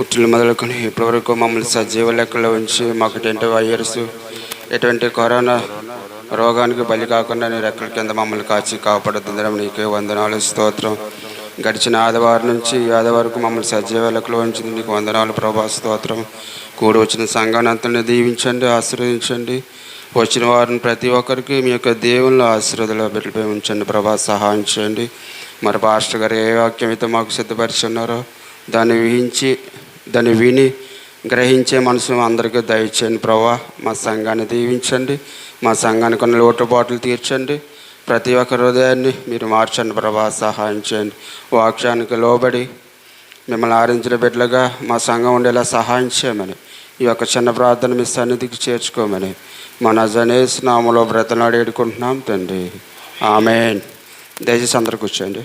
పుట్టిన మొదలుకొని ఇప్పటివరకు మమ్మల్ని సజీవ లెక్కలో ఉంచి మాకు ఎటువంటి వైరస్ ఎటువంటి కరోనా రోగానికి బలి కాకుండా నీ రెక్కల కింద మమ్మల్ని కాచి కాపాడుతుందడం నీకే వందనాలు స్తోత్రం. గడిచిన ఆదివారం నుంచి ఈ ఆదివారకు మమ్మల్ని సజీవ లెక్కలో ఉంచింది నీకు వందనాలు ప్రభా స్తోత్రం. కూడి వచ్చిన సంఘాన్ని అంతని దీవించండి, ఆశీర్వదించండి. వచ్చిన వారిని ప్రతి ఒక్కరికి మీ యొక్క దేవుళ్ళ ఆశీర్వాదాలు బిడ్డలపై ఉంచండి ప్రభా, సహాయం చేయండి. మరి పాస్టర్ గారు ఏ వాక్యం అయితే మాకు సిద్ధపరిచి ఉన్నారో దాన్ని విని గ్రహించే మనసు అందరికీ దయచేయండి ప్రభా. మా సంఘాన్ని దీవించండి, మా సంఘానికి కొన్ని లోటుపాట్లు తీర్చండి. ప్రతి ఒక్క హృదయాన్ని మీరు మార్చండి ప్రభా, సహాయం చేయండి. వాక్యానికి లోబడి మిమ్మల్ని ఆరించిన బిడ్డలుగా మా సంఘం ఉండేలా సహాయం చేయమని ఈ యొక్క చిన్న ప్రార్థన మీ సన్నిధికి చేర్చుకోమని మన జనేస్ నామలో బ్రతనాడు ఏడుకుంటున్నాం తండ్రి, ఆమేన్. దయచేసి అందరూ కూర్చోండి.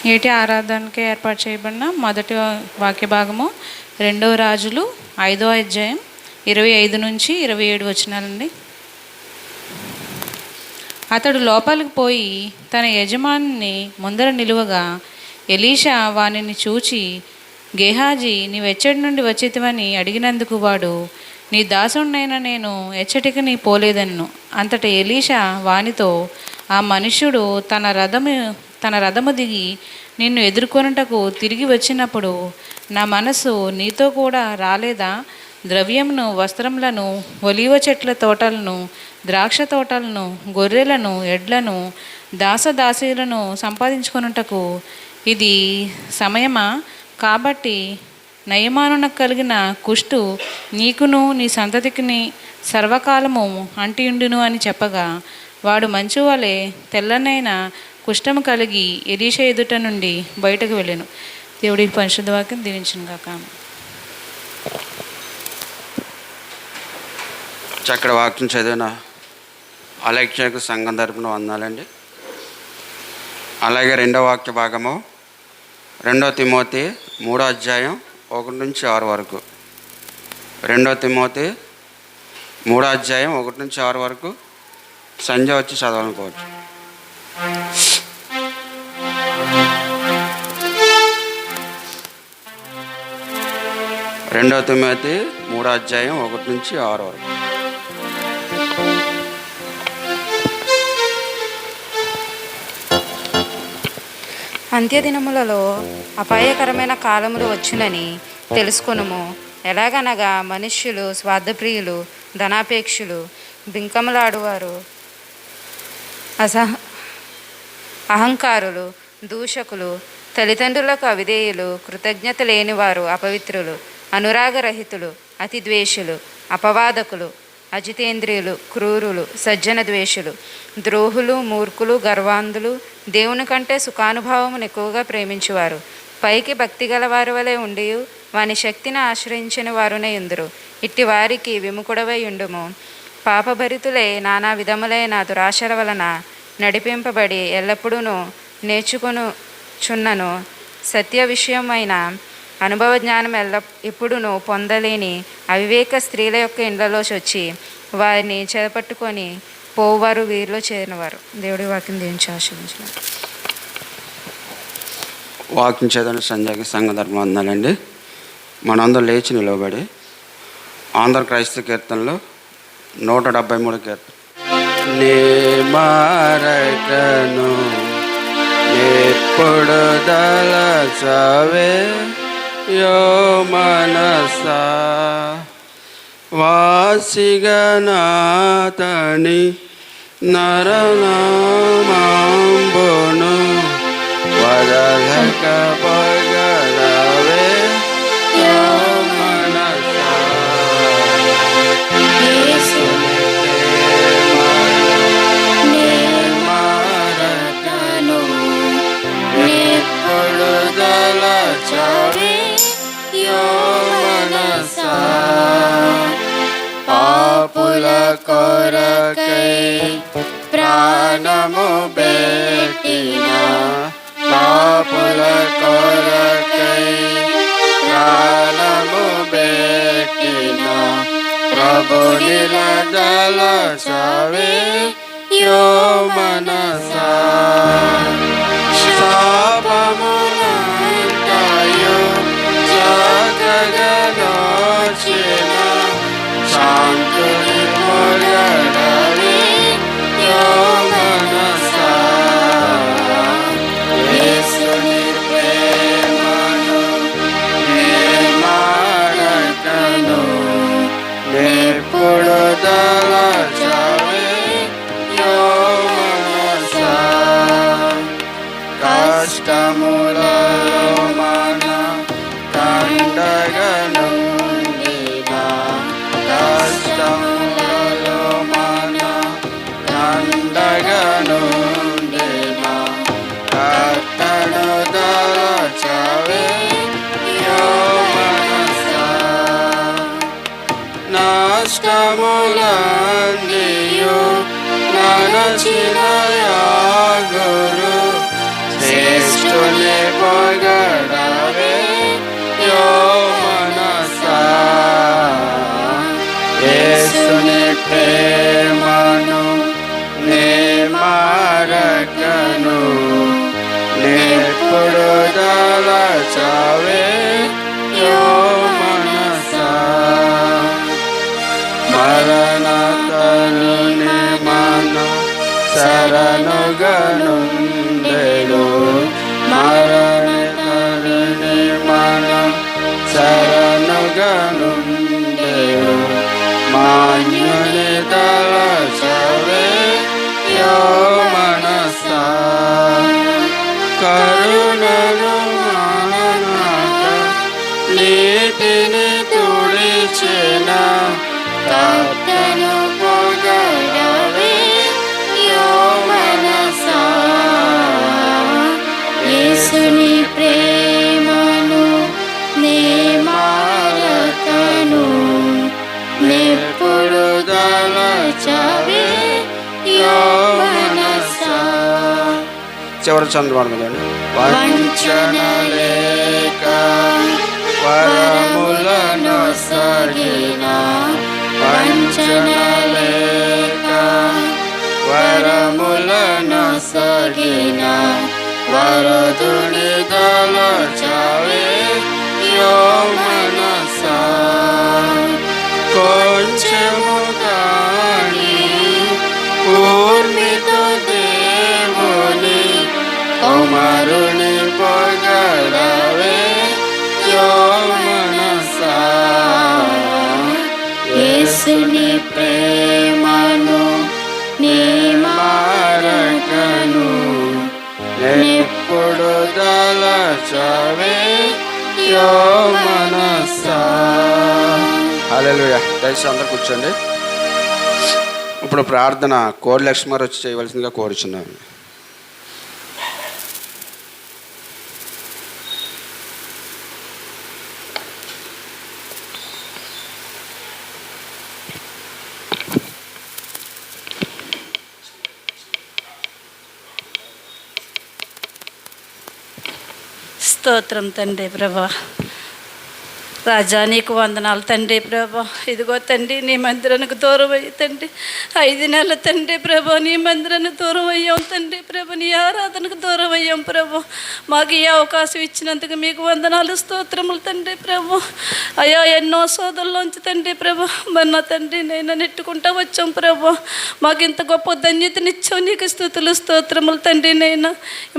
నేటి ఆరాధనకి ఏర్పాటు చేయబడిన మొదటి వాక్య భాగము 2 రాజులు 5వ అధ్యాయం 25 నుంచి 27 వచనాలండి. అతడు లోపలికి పోయి తన యజమానిని ముందర నిలువగా ఎలీషా వానిని చూచి, గేహాజీ, నీవెచ్చటి నుండి వచ్చితివని అడిగినందుకు వాడు, నీ దాసుడినైనా నేను ఎచ్చటికి నీ పోలేదన్ను. అంతటా ఎలీషా వానితో, ఆ మనుష్యుడు తన రథము దిగి నిన్ను ఎదుర్కొనుటకు తిరిగి వచ్చినప్పుడు నా మనసు నీతో కూడా రాలేదా? ద్రవ్యమును, వస్త్రములను, ఒలీవ చెట్ల తోటలను, ద్రాక్ష తోటలను, గొర్రెలను, ఎడ్లను, దాసదాసీలను సంపాదించుకొనుటకు ఇది సమయమా? కాబట్టి నయమానునకు కలిగిన కుష్టు నీకును నీ సంతతికిని సర్వకాలము అంటియుండును అని చెప్పగా, వాడు మంచు వలె తెల్లనైన కుష్టము కలిగి ఎలీషా ఎదుట నుండి బయటకు వెళ్ళాను. దేవుడి పరిశుద్ధ వాక్యం దీవించును గాక. చక్కడ వాక్యం చదివిన అలెక్ష్యకు సంఘం తరపున వందాలండి. అలాగే 2వ వాక్య భాగము 2 తిమోతి 3వ అధ్యాయం 1 నుంచి 6 వరకు. 2 తిమోతి 3వ అధ్యాయం 1 నుంచి 6 వరకు సంజయ్ వచ్చి చదవాలనుకోవచ్చు. 2 తిమోతి 3వ అధ్యాయం 1 నుంచి 6 వరకు. అంత్యదినములలో అపాయకరమైన కాలములు వచ్చునని తెలుసుకొనుము. ఎలాగనగా మనుష్యులు స్వార్థప్రియులు, ధనాపేక్షులు, బింకములాడువారు, అహంకారులు, దూషకులు, తల్లిదండ్రులకు అవిధేయులు, కృతజ్ఞత లేనివారు, అపవిత్రులు, అనురాగరహితులు, అతిద్వేషులు, అపవాదకులు, అజితేంద్రియులు, క్రూరులు, సజ్జన ద్వేషులు, ద్రోహులు, మూర్ఖులు, గర్వాంధులు, దేవుని కంటే సుఖానుభవమును ఎక్కువగా ప్రేమించువారు, పైకి భక్తిగల వారి వలె ఉండి వాని శక్తిని ఆశ్రయించిన వారునే ఉందురు. ఇట్టి వారికి విముఖుడవై ఉండుము. పాపభరితులై నానా విధములైన దురాశల వలన నడిపింపబడి ఎల్లప్పుడూ నేర్చుకొనుచున్నను సత్య విషయమైన అనుభవ జ్ఞానం ఎప్పుడునూ పొందలేని అవివేక స్త్రీల యొక్క ఇండ్లలో వచ్చి వారిని చేపట్టుకొని పోవారు వీరిలో చేరినవారు. దేవుడి వాక్యం దీవించి ఆశీర్వదించును. వాక్యం చదవని సంజయ్కి సంఘ ధర్మం అందాలండి. మనందరూ లేచి నిలబడి ఆంధ్ర క్రైస్తవ కీర్తనలో 173 కీర్తన. నీ మారకను ఎప్పుడు దలచవే యో మనసా, వాసిగనాతని నరనామాంబును వదలక పగలవే యో మనసా. ఎప్పుడు దలచవే యో మనసా, పాపుల కొరకై ప్రాణము పెట్టిన పాపుల కొరకై ప్రాణము పెట్టిన ప్రభునిల జలసవే యో మనసా శాపమునంతయు చక్కగనోచిన శాంతుని పొగడవే యో మనసా యేసుని ప్రేమను నే మారకను నెప్పుడు దలచవే యో మనసా కష్టములలో మన కండగనుండిన కష్టములలో మన కండగనుండిన కట్టను దలచవే యో మనసా నష్టములందియు ననచిన యాగురు శ్రేష్ఠుని పొగడవే యో మనసా యేసుని ప్రేమను నే మారకను నెప్పుడు దలచవే యో మనసా మరణ తరుని మనం శరణుగనుండెడు మరణ తరుని మనం శరణుగనుండెడు మాన్యుని దలచవే యో మనసా కరుణను మానక నీటిని తుడిచిన కర్తను పొగడవే యో మనసా యేసుని ప్రేమను నే మారకను నెప్పుడు దలచవే యో మనసా చివరి చంద్రబాబు వంచన లేక వరములను సగిన వంచన లేక వరములను సగిన వరదుని దలచవే యో మనసా కొంచెము కాని పూర్ణితో దేవుని కుమారుని పొగడవే యో మనసా యేసుని ప్రేమను నే మారకను నెప్పుడు దలచవే యో మనసా హల్లెలూయా. దయచేసి అందరూ కూర్చోండి. ఇప్పుడు ప్రార్థన కోడి లక్ష్మీ వచ్చి చేయవలసిందిగా కోరుచున్నాను. స్తోత్రం తండ్రి ప్రభా. రాజా నీకు వందనాలు తండ్రి ప్రభా. ఇదిగో తండ్రి నీ మందిరానికి దూరం అయ్యి తండ్రి 5 నెలల తండ్రి ప్రభా నీ మందిరానికి దూరం అయ్యాం తండ్రి ప్రభా. నీ ఆరాధనకు దూరం అయ్యాం ప్రభా. మాకు ఈ అవకాశం ఇచ్చినందుకు మీకు వందనాలు స్తోత్రములు తండ్రి ప్రభా. అయ్యా ఎన్నో సోదరులోంచి తండ్రి ప్రభా మరి నా తండ్రి నేను నెట్టుకుంటా వచ్చాం ప్రభా. మాకు ఇంత గొప్ప ధన్యతనిచ్చావు నీకు స్తుతులు స్తోత్రములు తండ్రి. నైనా ఈ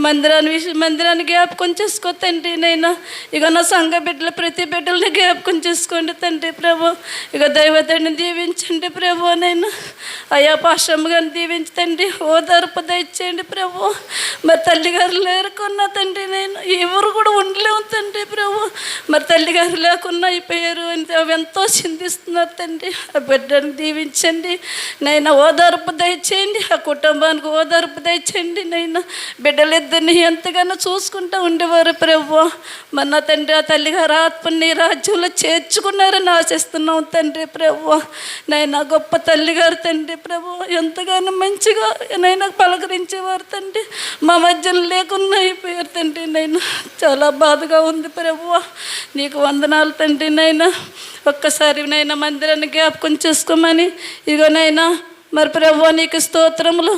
మందిరాన్ని జ్ఞాపకం చేసుకో తండ్రి. నైనా ఇక నా సంఘ బిడ్డలు ప్రతి బిడ్డల్ని జ్ఞాపకం చేసుకోండి తండ్రి ప్రభు. ఇక దైవతండ్రిని దీవించండి ప్రభు. నైనా అయ్యా పాశ్రమ గారిని దీవించండి, ఓదార్పు దయచేయండి ప్రభు. మరి తల్లిగారు లేరుకున్నా తండ్రి నేను ఎవరు కూడా ఉండలేవు ఉన్నాం తండ్రి ప్రభు. మరి తల్లిగారు లేకుండా అయిపోయారు అంటే అవి ఎంతో చింతిస్తున్నారు తండ్రి. ఆ బిడ్డను దీవించండి నైనా, ఓదార్పు దయచేయండి, ఆ కుటుంబానికి ఓదార్పు దయచేయండి నైనా. బిడ్డలిద్దరిని ఎంతగానో చూసుకుంటూ ఉండేవారు ప్రభు. మరి నా తండ్రి ఆ తల్లిగారు ఆత్మని రాజ్యంలో చేర్చుకున్నారని ఆశిస్తున్నాం తండ్రి ప్రభు. నైనా గొప్ప తల్లిగారు తండ్రి ప్రభు, ఎంతగానో మంచిగా నైనా పలకరించేవారు తండ్రి. మా మధ్యలో లేకుండా అయిపోయారు తండ్రి నైనా. చాలా బాధగా ఉంది ప్రభువా. నీకు వందనాలు తండ్రి నైనా. ఒక్కసారి నైనా మందిరాన్ని జ్ఞాపకం చేసుకోమని ఇగోనైనా మరి ప్రభువా నీకు స్తోత్రములు.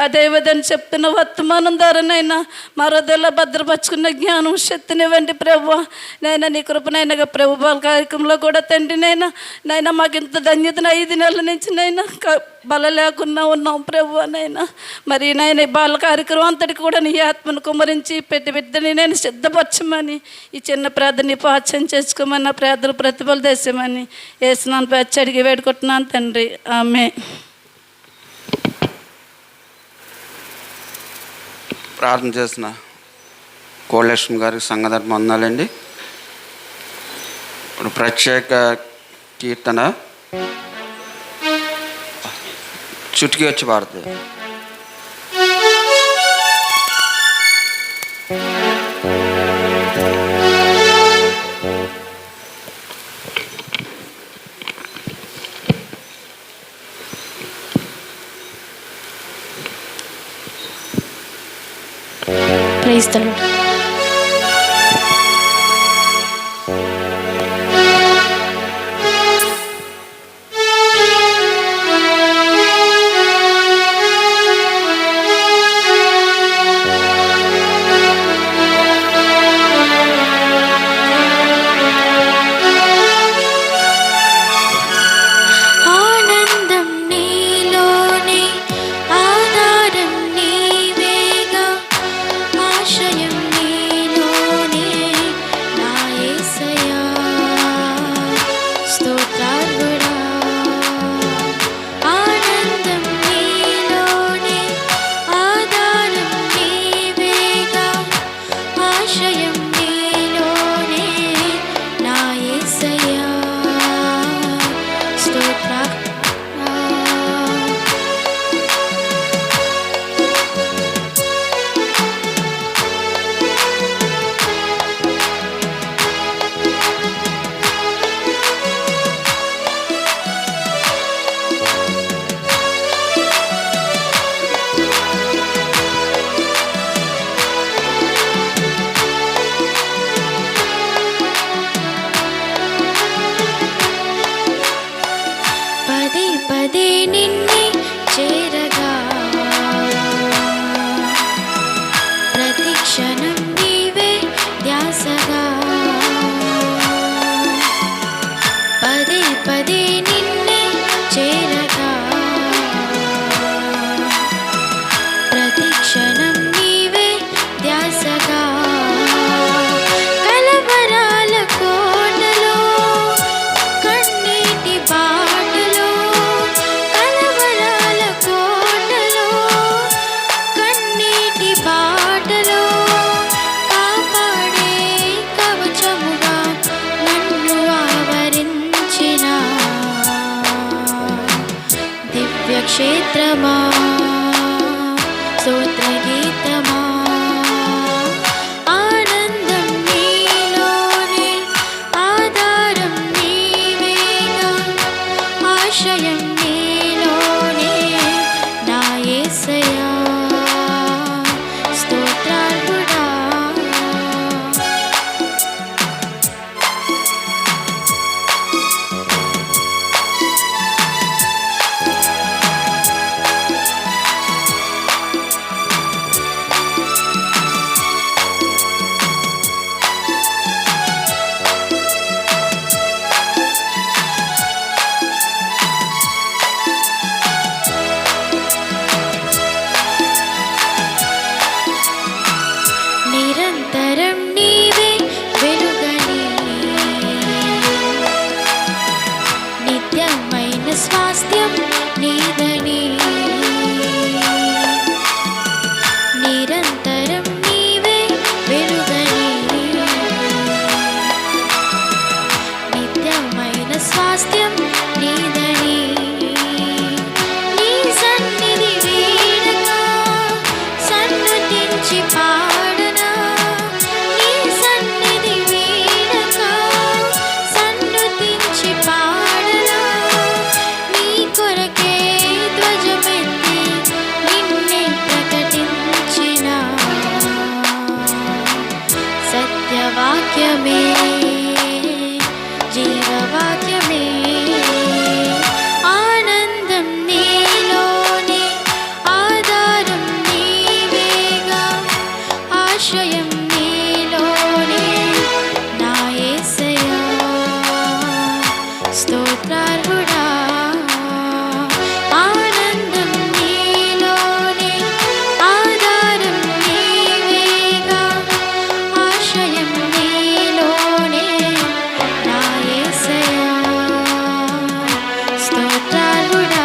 అదేవిధంగా చెప్తున్న వర్తమానం ద్వారానైనా మా హృదయంలో భద్రపరుచుకున్న జ్ఞానం శక్తినివ్వండి ప్రభు. నైనా నీ కృపనైనా ప్రభు బాల కార్యక్రమంలో కూడా తండ్రి నైనా మాకు ఇంత ధన్యతను 5 నెలల నుంచి నైనా బల లేకుండా ఉన్నాం ప్రభు నైనా. మరి నైనా ఈ బాల కార్యక్రమం అంతటికి కూడా నీ ఆత్మను కుమ్మరించి ప్రతి బిడ్డని నేను సిద్ధపరచమని ఈ చిన్న ప్రార్థన పాచం చేసుకోమని, నా ప్రార్థన ప్రతిఫల దేశమని వేసినాను పచ్చి అడిగి వేడుకుంటున్నాను తండ్రి. ఆమె ప్రార్థన చేసిన కోలక్ష్మి గారికి సంఘధర్మం అందాలండి. ఇప్పుడు ప్రత్యేక కీర్తన చుట్టుకి వచ్చి పాడుతుంది. Praise the Lord. ఆనందం నీలోనే ఆధారం నీవేగా ఆశ్రయం నీలోనే నా యేసయ్యా స్తోత్రార్హుడా. ఆనందం నీలోనే ఆధారం నీవేగా ఆశ్రయం నీలోనే నా యేసయ్యా స్తోత్రార్హుడా. పదే పదే నిన్నే చేరగా ప్రతి క్షణం నీవే ధ్యాసగా. పదే పదే నిన్నే చేరగా ప్రతి క్షణం నీవే ధ్యాసగా. కలవరాల కోటలో కన్నీటి బాటలో కలవరాల కోటలో కన్నీటి బాటలో కాపాడే కవచముగా నన్ను ఆవరించిన దివ్య క్షేత్రమా స్తోత్రగీతమా. ఆనందం నీలోనే ఆధారం నీవేగా ఆశ్రయం నీలోనే నా యేసయ్యా స్తోత్రార్హుడా. వాక్యమే జీవవాక్యమే ఆనందం నీలోనే ఆధారం నీవేగా ఆశ్రయం నీలోనే నా యేసయ్యా స్తోత్రార్హుడా ఆనందం నీలోనే ఆధారం నీవేగా ఆశ్రయం నీలోనే నా యేసయ్యా స్తోత్రార్హుడా.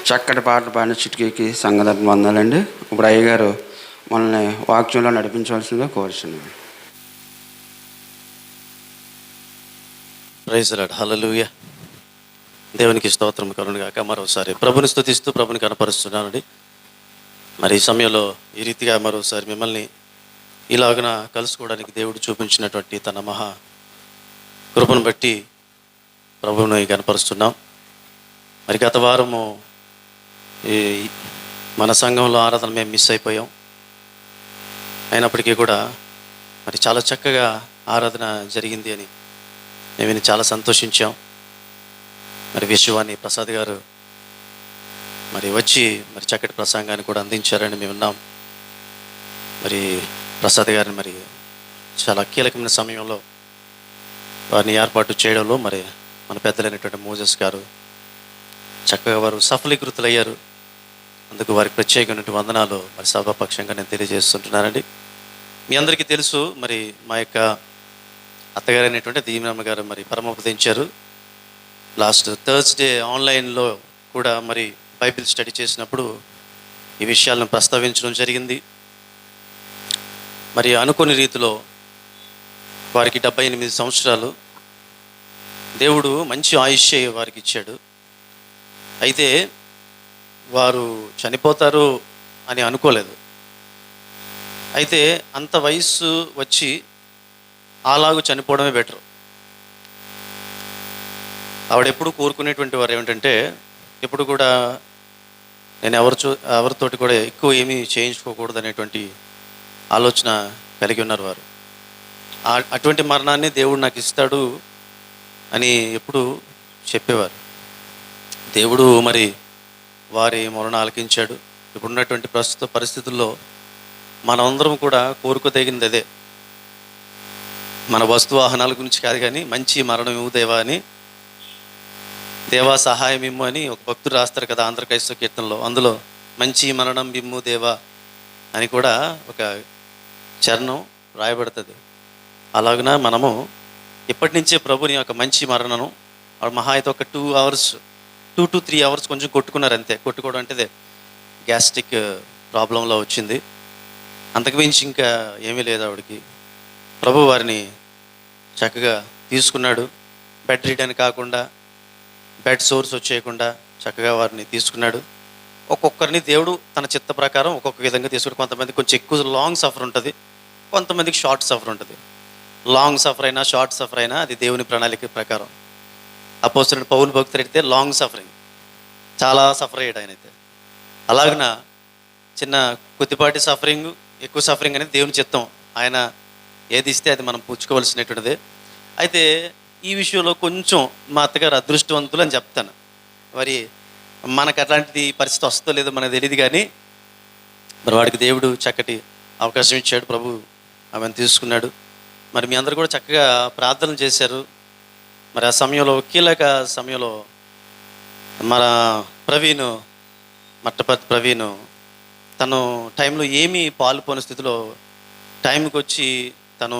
చక్కటి పాటలు పాడిన చిటికీకి సంగతి వందాలండి. ఇప్పుడు అయ్య గారు మనల్ని వాక్యంలో నడిపించవలసిందిగా కోరుచున్నాను. ప్రైజ్ లార్డ్, హల్లెలూయా. దేవునికి స్తోత్రం కలుగునుగాక. మరోసారి ప్రభుని స్తుతిస్తూ ప్రభుని కనపరుస్తున్నానండి. మరి ఈ సమయంలో ఈ రీతిగా మరోసారి మిమ్మల్ని ఇలాగన కలుసుకోవడానికి దేవుడు చూపించినటువంటి తన మహా కృపను బట్టి ప్రభువుని కనపరుస్తున్నాం. మరి గత వారము ఈ మన సంఘంలో ఆరాధన మేము మిస్ అయిపోయాం. అయినప్పటికీ కూడా మరి చాలా చక్కగా ఆరాధన జరిగింది అని మేము చాలా సంతోషించాం. మరి విశ్వాని ప్రసాద్ గారు మరి వచ్చి మరి చక్కటి ప్రసంగాన్ని కూడా అందించారని మేము విన్నాం. మరి ప్రసాద్ గారిని మరి చాలా కీలకమైన సమయంలో వారిని ఏర్పాటు చేయడంలో మరి మన పెద్దలైనటువంటి మోజెస్ గారు చక్కగా వారు సఫలీకృతులయ్యారు. అందుకు వారికి ప్రత్యేకమైనటువంటి వందనాలు మరి సభాపక్షంగా నేను తెలియజేస్తుంటున్నానండి. మీ అందరికీ తెలుసు మరి మా యొక్క అత్తగారు అయినటువంటి దీవెనమ్మ గారు మరి పరమోపదించారు. లాస్ట్ థర్స్డే ఆన్లైన్లో కూడా మరి బైబిల్ స్టడీ చేసినప్పుడు ఈ విషయాలను ప్రస్తావించడం జరిగింది. మరి అనుకోని రీతిలో వారికి 78 సంవత్సరాలు దేవుడు మంచి ఆయుష్య వారికి ఇచ్చాడు. అయితే వారు చనిపోతారు అని అనుకోలేదు. అయితే అంత వయస్సు వచ్చి అలాగూ చనిపోవడమే బెటర్. ఆవిడెప్పుడు కోరుకునేటువంటి వారు ఏమిటంటే ఎప్పుడు కూడా నేను ఎవరితోటి కూడా ఎక్కువ ఏమీ చేయించుకోకూడదు అనేటువంటి ఆలోచన కలిగి ఉన్నారు వారు. అటువంటి మరణాన్ని దేవుడు నాకు ఇస్తాడు అని ఎప్పుడు చెప్పేవారు. దేవుడు మరి వారి మరణ ఆలకించాడు. ఇప్పుడున్నటువంటి ప్రస్తుత పరిస్థితుల్లో మనందరం కూడా కోరుకోదగినది అదే. మన వస్తు వాహనాల గురించి కాదు కానీ మంచి మరణం ఇవ్వు దేవా అని, దేవా సహాయం ఇమ్ము అని ఒక భక్తుడు రాస్తారు కదా ఆంధ్ర క్రైస్తవ కీర్తనలో. అందులో మంచి మరణం ఇమ్ము దేవా అని కూడా ఒక చరణం రాయబడుతుంది. అలాగున మనము ఇప్పటి నుంచే ప్రభుని ఒక మంచి మరణను మహా అయితే ఒక 2 hours 2 to 3 hours కొంచెం కొట్టుకున్నారు అంతే. కొట్టుకోవడం అంటే గ్యాస్ట్రిక్ ప్రాబ్లంలో వచ్చింది. అంతకు మించి ఇంకా ఏమీ లేదు ఆవిడకి. ప్రభు వారిని చక్కగా తీసుకున్నాడు. బెడ్ రీడ్ అని కాకుండా, బెడ్ సోర్స్ వచ్చేయకుండా చక్కగా వారిని తీసుకున్నాడు. ఒక్కొక్కరిని దేవుడు తన చిత్త ప్రకారం ఒక్కొక్క విధంగా తీసుకుని, కొంతమంది కొంచెం ఎక్కువ లాంగ్ సఫర్ ఉంటుంది, కొంతమందికి షార్ట్ సఫర్ ఉంటుంది. లాంగ్ సఫర్ అయినా షార్ట్ సఫర్ అయినా అది దేవుని ప్రణాళిక ప్రకారం. అపోస్తలుడు పౌలు భక్తుడు అయితే లాంగ్ సఫరింగ్, చాలా సఫర్ అయ్యాడు ఆయన అయితే. అలాగన చిన్న కొద్దిపాటి సఫరింగ్, ఎక్కువ సఫరింగ్ అనేది దేవుని చిత్తం. ఆయన ఏది ఇస్తే అది మనం పుచ్చుకోవాల్సినటువంటిదే. అయితే ఈ విషయంలో కొంచెం మా అత్తగారు అదృష్టవంతులు అని చెప్తాను. మరి మనకు అట్లాంటిది పరిస్థితి వస్తుందో లేదో మనకు తెలియదు కానీ మరి వాడికి దేవుడు చక్కటి అవకాశం ఇచ్చాడు. ప్రభు ఆమెను తీసుకున్నాడు. మరి మీ అందరూ కూడా చక్కగా ప్రార్థనలు చేశారు. మరి ఆ సమయంలో కీలక సమయంలో మన మట్టపర్తి ప్రవీణ్ తను టైంలో ఏమీ పాలుపోని స్థితిలో టైంకి వచ్చి తను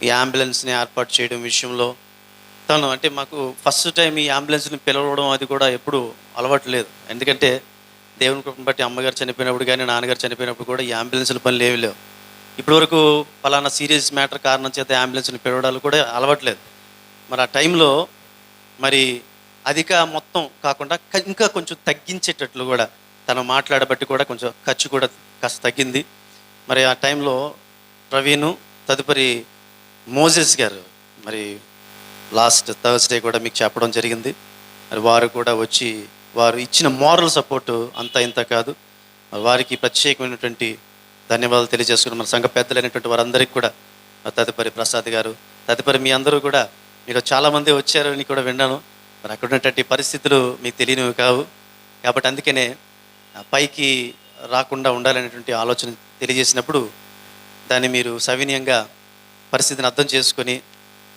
ఈ అంబులెన్స్ని ఏర్పాటు చేయడం విషయంలో తను అంటే మాకు ఫస్ట్ టైం ఈ అంబులెన్స్ని పిలవడం అది కూడా ఎప్పుడు అలవాటు లేదు. ఎందుకంటే దేవుని కృపను బట్టి అమ్మగారు చనిపోయినప్పుడు కానీ నాన్నగారు చనిపోయినప్పుడు కూడా ఈ అంబులెన్స్ల పనులు ఏమి లేవు. ఇప్పటివరకు ఫలానా సీరియస్ మ్యాటర్ కారణం చేత అంబులెన్స్ని పిలవడాలు కూడా అలవాట్లేదు. మరి ఆ టైంలో మరి అధిక మొత్తం కాకుండా ఇంకా కొంచెం తగ్గించేటట్లు కూడా తను మాట్లాడబట్టి కూడా కొంచెం ఖర్చు కూడా కాస్త తగ్గింది. మరి ఆ టైంలో ప్రవీణ్ తదుపరి మోజెస్ గారు మరి లాస్ట్ థర్స్డే కూడా మీకు చెప్పడం జరిగింది. మరి వారు కూడా వచ్చి వారు ఇచ్చిన మోరల్ సపోర్టు అంత ఇంత కాదు. వారికి ప్రత్యేకమైనటువంటి ధన్యవాదాలు తెలియజేసుకున్నాం. మన సంఘ పెద్దలైనటువంటి వారందరికీ కూడా, తదుపరి ప్రసాద్ గారు, తదుపరి మీ అందరూ కూడా, మీరు చాలామంది వచ్చారని కూడా విన్నాను. మరి అక్కడ ఉన్నటువంటి పరిస్థితులు మీకు తెలియనివి కావు. కాబట్టి అందుకనే పైకి రాకుండా ఉండాలనేటువంటి ఆలోచన తెలియజేసినప్పుడు దాన్ని మీరు సవినయంగా పరిస్థితిని అర్థం చేసుకొని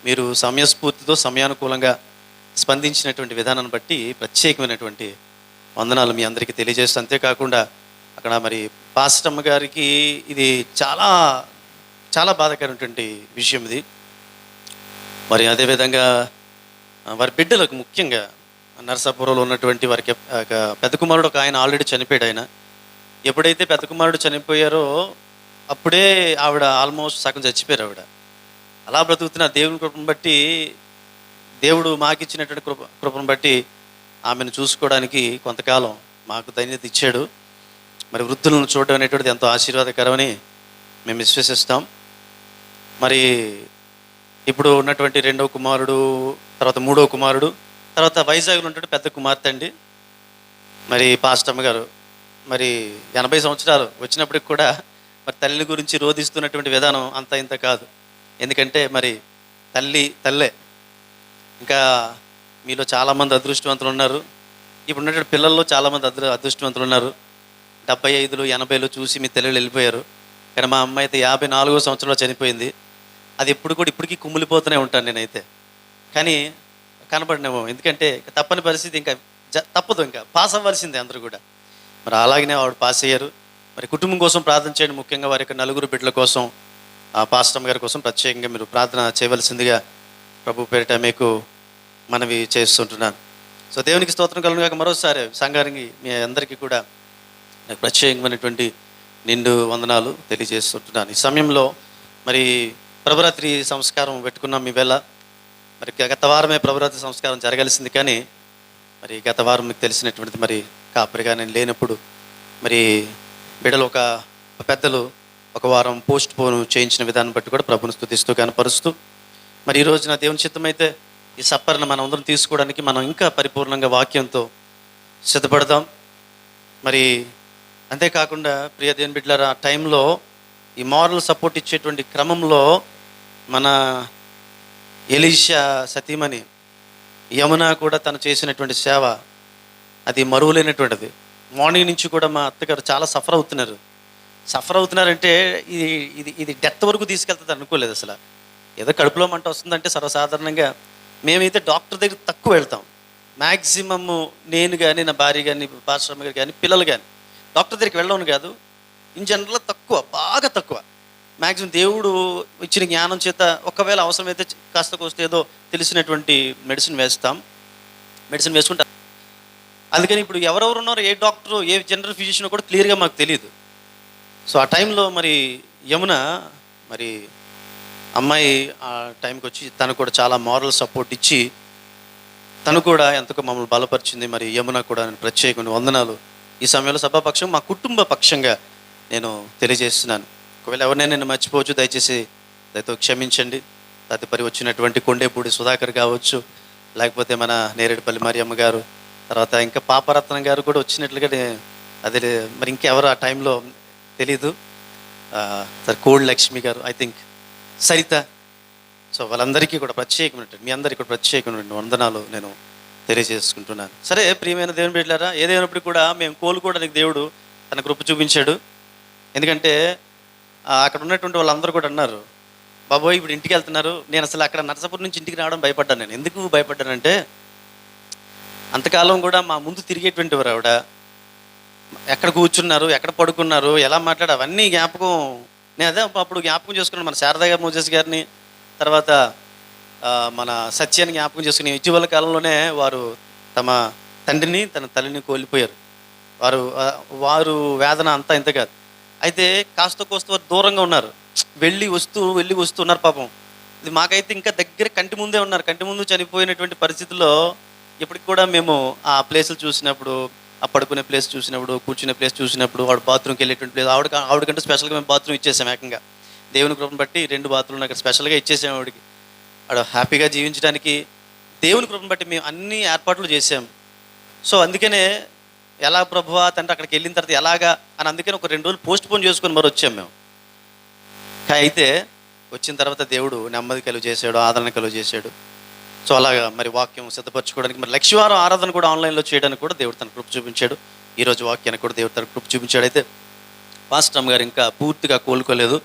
మీరు సమయస్ఫూర్తితో సమయానుకూలంగా స్పందించినటువంటి విధానాన్ని బట్టి ప్రత్యేకమైనటువంటి వందనాలు మీ అందరికీ తెలియజేస్తూ, అంతేకాకుండా అక్కడ మరి పాస్టమ్మ గారికి ఇది చాలా చాలా బాధాకరమైనటువంటి విషయం ఇది. మరి అదేవిధంగా వారి బిడ్డలకు ముఖ్యంగా నరసాపురంలో ఉన్నటువంటి వారికి పెద్ద కుమారుడు ఒక ఆయన ఆల్రెడీ చనిపోయాడు. ఆయన ఎప్పుడైతే పెద్ద కుమారుడు చనిపోయారో అప్పుడే ఆవిడ ఆల్మోస్ట్ సగం చచ్చిపోయారు. ఆవిడ అలా బ్రతుకుతున్న దేవుని కృపను బట్టి, దేవుడు మాకు ఇచ్చినటువంటి కృపను బట్టి ఆమెను చూసుకోవడానికి కొంతకాలం మాకు ధన్యత ఇచ్చాడు. మరి వృద్ధులను చూడడం అనేటువంటిది ఎంతో ఆశీర్వాదకరమని మేము విశ్వసిస్తాం. మరి ఇప్పుడు ఉన్నటువంటి రెండవ కుమారుడు, తర్వాత మూడవ కుమారుడు, తర్వాత వైజాగ్లో ఉన్నటువంటి పెద్ద కుమార్తె అండి. మరి పాస్టమ్మ గారు మరి 80 సంవత్సరాలు వచ్చినప్పటికి కూడా మరి తల్లి గురించి రోధిస్తున్నటువంటి విధానం అంత ఇంత కాదు. ఎందుకంటే మరి తల్లే. ఇంకా మీలో చాలామంది అదృష్టవంతులు ఉన్నారు. ఇప్పుడు ఉన్నటువంటి పిల్లల్లో చాలామంది అదృష్టవంతులు ఉన్నారు. 75, 80 చూసి మీ తల్లిలు వెళ్ళిపోయారు. కానీ మా అమ్మ అయితే 54వ సంవత్సరంలో చనిపోయింది. అది ఎప్పుడు కూడా ఇప్పటికీ కుమిలిపోతూనే ఉంటాను నేనైతే. కానీ కనబడినేమో, ఎందుకంటే తప్పని పరిస్థితి, ఇంకా తప్పదు, ఇంకా పాస్ అవ్వాల్సిందే అందరూ కూడా. మరి అలాగనే ఆవిడ పాస్ అయ్యారు. మరి కుటుంబం కోసం ప్రార్థన చేయండి. ముఖ్యంగా వారి యొక్క 4 బిడ్డల కోసం, పాస్టమ్ గారి కోసం ప్రత్యేకంగా మీరు ప్రార్థన చేయవలసిందిగా ప్రభు పేరిట మీకు మనవి చేస్తుంటున్నాను. సో దేవునికి స్తోత్రం కలుగును గాక. మరోసారి సంఘానికి మీ అందరికీ కూడా నాకు ప్రత్యేకమైనటువంటి నిండు వందనాలు తెలియజేస్తుంటున్నాను. ఈ సమయంలో మరి ప్రభురాత్రి సంస్కారం పెట్టుకున్నాం మీ వేళ. మరి గత వారమే ప్రభురాత్రి సంస్కారం జరగాల్సింది, కానీ మరి గత వారం మీకు తెలిసినటువంటిది, మరి కాపరిగా నేను లేనప్పుడు మరి బిడ్డలు ఒక పెద్దలు ఒక వారం పోస్ట్ పోన్ చేయించిన విధానం బట్టి కూడా ప్రభుని స్తుతిస్తూ కనపరుస్తూ, మరి ఈ రోజున దేవుని చిత్తమైతే ఈ సప్పరను మనం అందరం తీసుకోవడానికి మనం ఇంకా పరిపూర్ణంగా వాక్యంతో సిద్ధపడదాం. మరి అంతేకాకుండా ప్రియ దేవుని బిడ్డలారా, ఆ టైంలో ఈ మారల్ సపోర్ట్ ఇచ్చేటువంటి క్రమంలో మన ఎలీషా సతీమణి యమున కూడా తను చేసినటువంటి సేవ అది మరువలేనటువంటిది. మార్నింగ్ నుంచి కూడా మా అత్తగారు చాలా సఫర్ అవుతున్నారంటే ఇది డెత్ వరకు తీసుకెళ్తుంది అనుకోలేదు అసలు. ఏదో కడుపులో మంట వస్తుందంటే సర్వసాధారణంగా మేమైతే డాక్టర్ దగ్గర తక్కువ వెళ్తాం. మ్యాక్సిమమ్ నేను కానీ, నా భార్య కానీ, పాస్టర్ గారు కానీ, పిల్లలు కానీ డాక్టర్ దగ్గరికి వెళ్ళను కాదు. ఇన్ జనరల్ తక్కువ, బాగా తక్కువ. మ్యాక్సిమం దేవుడు ఇచ్చిన జ్ఞానం చేత ఒకవేళ అవసరమైతే కాస్త కోస్తే ఏదో తెలిసినటువంటి మెడిసిన్ వేసుకుంటాం. అందుకని ఇప్పుడు ఎవరెవరు ఉన్నారో, ఏ డాక్టరు, ఏ జనరల్ ఫిజిషియన్ కూడా క్లియర్గా మాకు తెలియదు. సో ఆ టైంలో మరి యమున, మరి అమ్మాయి ఆ టైంకి వచ్చి తను కూడా చాలా మారల్ సపోర్ట్ ఇచ్చి తను కూడా ఎంతగా మమ్మల్ని బలపరిచింది. మరి యమున కూడా నేను ప్రత్యేకమైన వందనాలు ఈ సమయంలో సభాపక్షం, మా కుటుంబ పక్షంగా నేను తెలియజేస్తున్నాను. ఒకవేళ ఎవరినైనా నేను మర్చిపోవచ్చు, దయచేసి దయతో క్షమించండి. తదుపరి వచ్చినటువంటి కొండేపూడి సుధాకర్ కావచ్చు, లేకపోతే మన నేరేడుపల్లి మరియమ్మ గారు, తర్వాత ఇంకా పాపరత్నం గారు కూడా వచ్చినట్లుగా అదే, మరి ఇంకెవరు ఆ టైంలో తెలీదు. సార్ కోల్డ్ లక్ష్మి గారు, ఐ థింక్ సరిత. సో వాళ్ళందరికీ కూడా ప్రత్యేకమైనటువంటి, మీ అందరికీ కూడా ప్రత్యేకమైన వందనాలు నేను తెలియజేసుకుంటున్నాను. సరే ప్రియమైన దేవుని బిడ్డలారా, ఏదైనప్పుడు కూడా మేము కోలుకోవడానికి దేవుడు తన కృప చూపించాడు. ఎందుకంటే అక్కడ ఉన్నటువంటి వాళ్ళందరూ కూడా అన్నారు, బాబోయ్ ఇప్పుడు ఇంటికి వెళ్తున్నారు. నేను అసలు అక్కడ నరసాపురం నుంచి ఇంటికి రావడం భయపడ్డాను. నేను ఎందుకు భయపడ్డానంటే, అంతకాలం కూడా మా ముందు తిరిగేటువంటి వారు ఆవిడ, ఎక్కడ కూర్చున్నారు, ఎక్కడ పడుకున్నారు, ఎలా మాట్లాడు, అవన్నీ జ్ఞాపకం. నేను అదే అప్పుడు జ్ఞాపకం చేసుకున్నాను. మన శారదా గారు, మోజెస్ గారిని, తర్వాత మన సత్యాన్ని జ్ఞాపకం చేసుకుని, ఇటీవల కాలంలోనే వారు తమ తండ్రిని, తన తల్లిని కోల్పోయారు. వారు వేదన అంతా ఇంత కాదు. అయితే కాస్త కోస్త వారు దూరంగా ఉన్నారు, వెళ్ళి వస్తూ ఉన్నారు. పాపం ఇది మాకైతే ఇంకా దగ్గర కంటి ముందే ఉన్నారు. కంటి ముందు చనిపోయినటువంటి పరిస్థితుల్లో ఇప్పటికి కూడా మేము ఆ ప్లేసులు చూసినప్పుడు, ఆ పడుకునే ప్లేస్ చూసినప్పుడు, కూర్చునే ప్లేస్ చూసినప్పుడు, వాడు బాత్రూమ్కి వెళ్ళేటువంటి ప్లేస్, ఆవిడకంటే స్పెషల్గా మేము బాత్రూమ్ ఇచ్చేసాం. ఏకంగా దేవుని కృపను బట్టి 2 బాత్రూమ్లు అక్కడ స్పెషల్గా ఇచ్చేసాం ఆవిడకి. ఆవిడ హ్యాపీగా జీవించడానికి దేవుని కృపను బట్టి మేము అన్ని ఏర్పాట్లు చేసాం. సో అందుకనే ఎలా ప్రభువా తండ్రి అక్కడికి వెళ్ళిన తర్వాత ఎలాగా అని అందుకని ఒక 2 రోజులు పోస్ట్ పోన్ చేసుకొని మరి వచ్చాం మేము. అయితే వచ్చిన తర్వాత దేవుడు నెమ్మది కలుగు చేశాడు, ఆదరణ కలుగు చేశాడు. సో అలాగా మరి వాక్యం సిద్ధపరచుకోవడానికి మరి లక్షవారం ఆరాధన కూడా ఆన్లైన్లో చేయడానికి కూడా దేవుడు తన కృప చూపించాడు. ఈరోజు వాక్యానికి కూడా దేవుడు తన కృప చూపించాడు. అయితే పాస్టర్ గారు ఇంకా పూర్తిగా కోలుకోలేదు.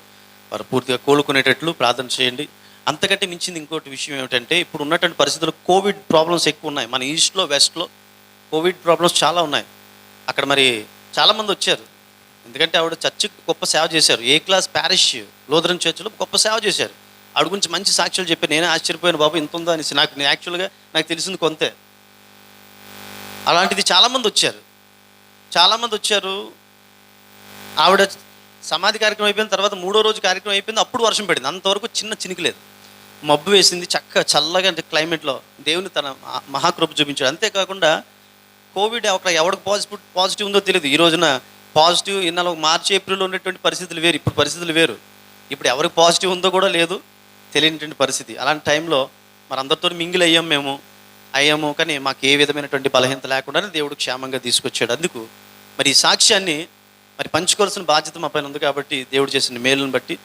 వారు పూర్తిగా కోలుకునేటట్లు ప్రార్థన చేయండి. అంతకంటే మించింది ఇంకోటి విషయం ఏమిటంటే, ఇప్పుడు ఉన్నటువంటి పరిస్థితుల్లో కోవిడ్ ప్రాబ్లమ్స్ ఎక్కువ ఉన్నాయి. మన ఈస్ట్లో వెస్ట్లో కోవిడ్ ప్రాబ్లమ్స్ చాలా ఉన్నాయి. అక్కడ మరి చాలామంది వచ్చారు. ఎందుకంటే ఆవిడ చర్చికి గొప్ప సేవ చేశారు. ఏ క్లాస్ ప్యారిష్ లూథరన్ చర్చిలో గొప్ప సేవ చేశారు. ఆవిడ గురించి మంచి సాక్ష్యాలు చెప్పి నేనే ఆశ్చర్యపోయాను, బాబు ఇంత ఉందా అనేసి. యాక్చువల్గా నాకు తెలిసింది కొంతే. అలాంటిది చాలామంది వచ్చారు. ఆవిడ సమాధి కార్యక్రమం అయిపోయిన తర్వాత 3వ రోజు కార్యక్రమం అయిపోయింది. అప్పుడు వర్షం పడింది. అంతవరకు చిన్న చినుకు లేదు, మబ్బు వేసింది, చల్లగా అంటే క్లైమేట్లో దేవుని తన మహాకృప చూపించాడు. అంతేకాకుండా కోవిడ్ అక్కడ ఎవరికి పాజిటివ్ ఉందో తెలియదు. ఈ రోజున పాజిటివ్ ఇన్నాళ్ళు మార్చి ఏప్రిల్లో ఉన్నటువంటి పరిస్థితులు వేరు, ఇప్పుడు పరిస్థితులు వేరు. ఇప్పుడు ఎవరికి పాజిటివ్ ఉందో కూడా లేదు, తెలియనటువంటి పరిస్థితి. అలాంటి టైంలో మరి అందరితో మింగిల్ అయ్యాము కానీ మాకు ఏ విధమైనటువంటి బలహీనత లేకుండానే దేవుడు క్షేమంగా తీసుకొచ్చాడు. అందుకు మరి ఈ సాక్ష్యాన్ని మరి పంచుకోవాల్సిన బాధ్యత మా పైన ఉంది. కాబట్టి దేవుడు చేసిన మేలును బట్టి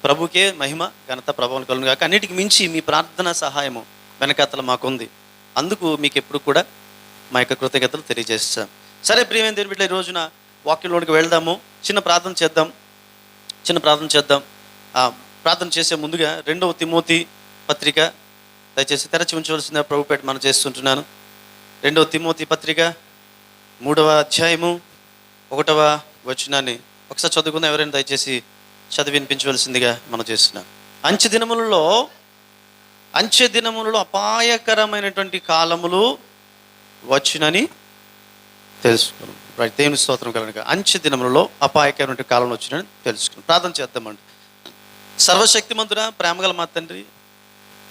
ప్రభుకే మహిమ ఘనత ప్రభావం కలుగును గాక. అన్నిటికి మించి మీ ప్రార్థన సహాయము వెనకాతల మాకుంది. అందుకు మీకు ఎప్పుడు కూడా మా యొక్క కృతజ్ఞతలు తెలియజేస్తాం. సరే ప్రియమైన దేవుని బిడ్డలు, ఈ రోజున వాక్యంలోనికి వెళ్దాము. చిన్న ప్రార్థన చేద్దాం. ప్రార్థన చేసే ముందుగా 2వ తిమోతి పత్రిక దయచేసి తెరచి ఉంచవలసిన ప్రభుపేట మనం చేస్తుంటున్నాను. 2వ తిమోతి పత్రిక 3వ అధ్యాయము 1వ వచనాన్ని ఒకసారి చదువుకుందాం. ఎవరైనా దయచేసి చదివి వినిపించవలసిందిగా మనం చేస్తున్నాం. అంచె దినములలో అపాయకరమైనటువంటి కాలములు వచ్చునని తెలుసుకున్నాం. దేవుని స్తోత్రం కలగక. అంచె దినములలో అపాయకరమైన కాలంలో వచ్చినని తెలుసుకున్నాం. ప్రార్థన చేద్దామండి. సర్వశక్తిమంతుడా, ప్రేమగల మా తండ్రి,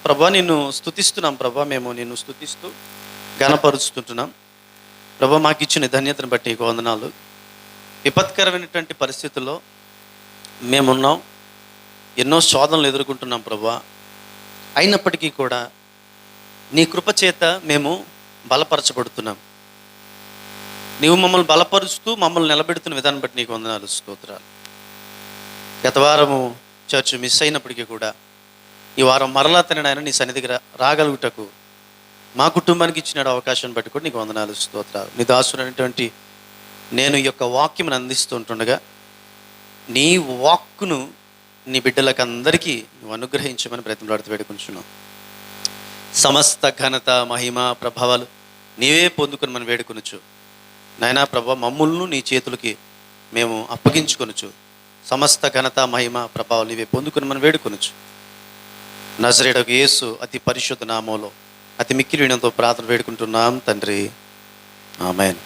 ప్రభా నిన్ను స్తుతిస్తున్నాం. ప్రభా మేము నిన్ను స్తుతిస్తూ ఘనపరుస్తుంటున్నాం. ప్రభా మాకు ఇచ్చిన ధన్యతను బట్టి నీకు వందనాలు. విపత్కరమైనటువంటి పరిస్థితుల్లో మేమున్నాం, ఎన్నో శోధనలు ఎదుర్కొంటున్నాం ప్రభా. అయినప్పటికీ కూడా నీ కృప చేత మేము బలపరచబడుతున్నాం. నీవు మమ్మల్ని బలపరుస్తూ మమ్మల్ని నిలబెడుతున్న విధానం బట్టి నీకు వందనాలు, స్తోత్రాలు. గత వారము చర్చ్ మిస్ అయినప్పటికీ కూడా ఈ వారం మరలా తినడానికి నీ సన్నిధికి రాగలుగుటకు మా కుటుంబానికి ఇచ్చిన అవకాశం బట్టి కూడా నీకు వందనాలు, స్తోత్రాలు. నీ దాసుడైనటువంటి నేను ఈ యొక్క వాక్యం అందిస్తుంటుండగా నీ వాక్కును నీ బిడ్డలకు అందరికీ నువ్వు అనుగ్రహించమని ప్రయత్నంలాడుతూ వేడుకుంటున్నావు. సమస్త ఘనత మహిమ ప్రభావాలు నీవే పొందుకొని మనం వేడుకొనొచ్చు నాయనా. ప్రభా మమ్ములను నీ చేతులకి మేము అప్పగించుకొనొచ్చు. సమస్త ఘనత మహిమ ప్రభావాలు నీవే పొందుకొని మనం వేడుకొనొచ్చు. నజరేయుడగు యేసు అతి పరిశుద్ధ నామంలో అతి మిక్కిలి వినయంతో ప్రార్థన వేడుకుంటున్నాం తండ్రి, ఆమేన్.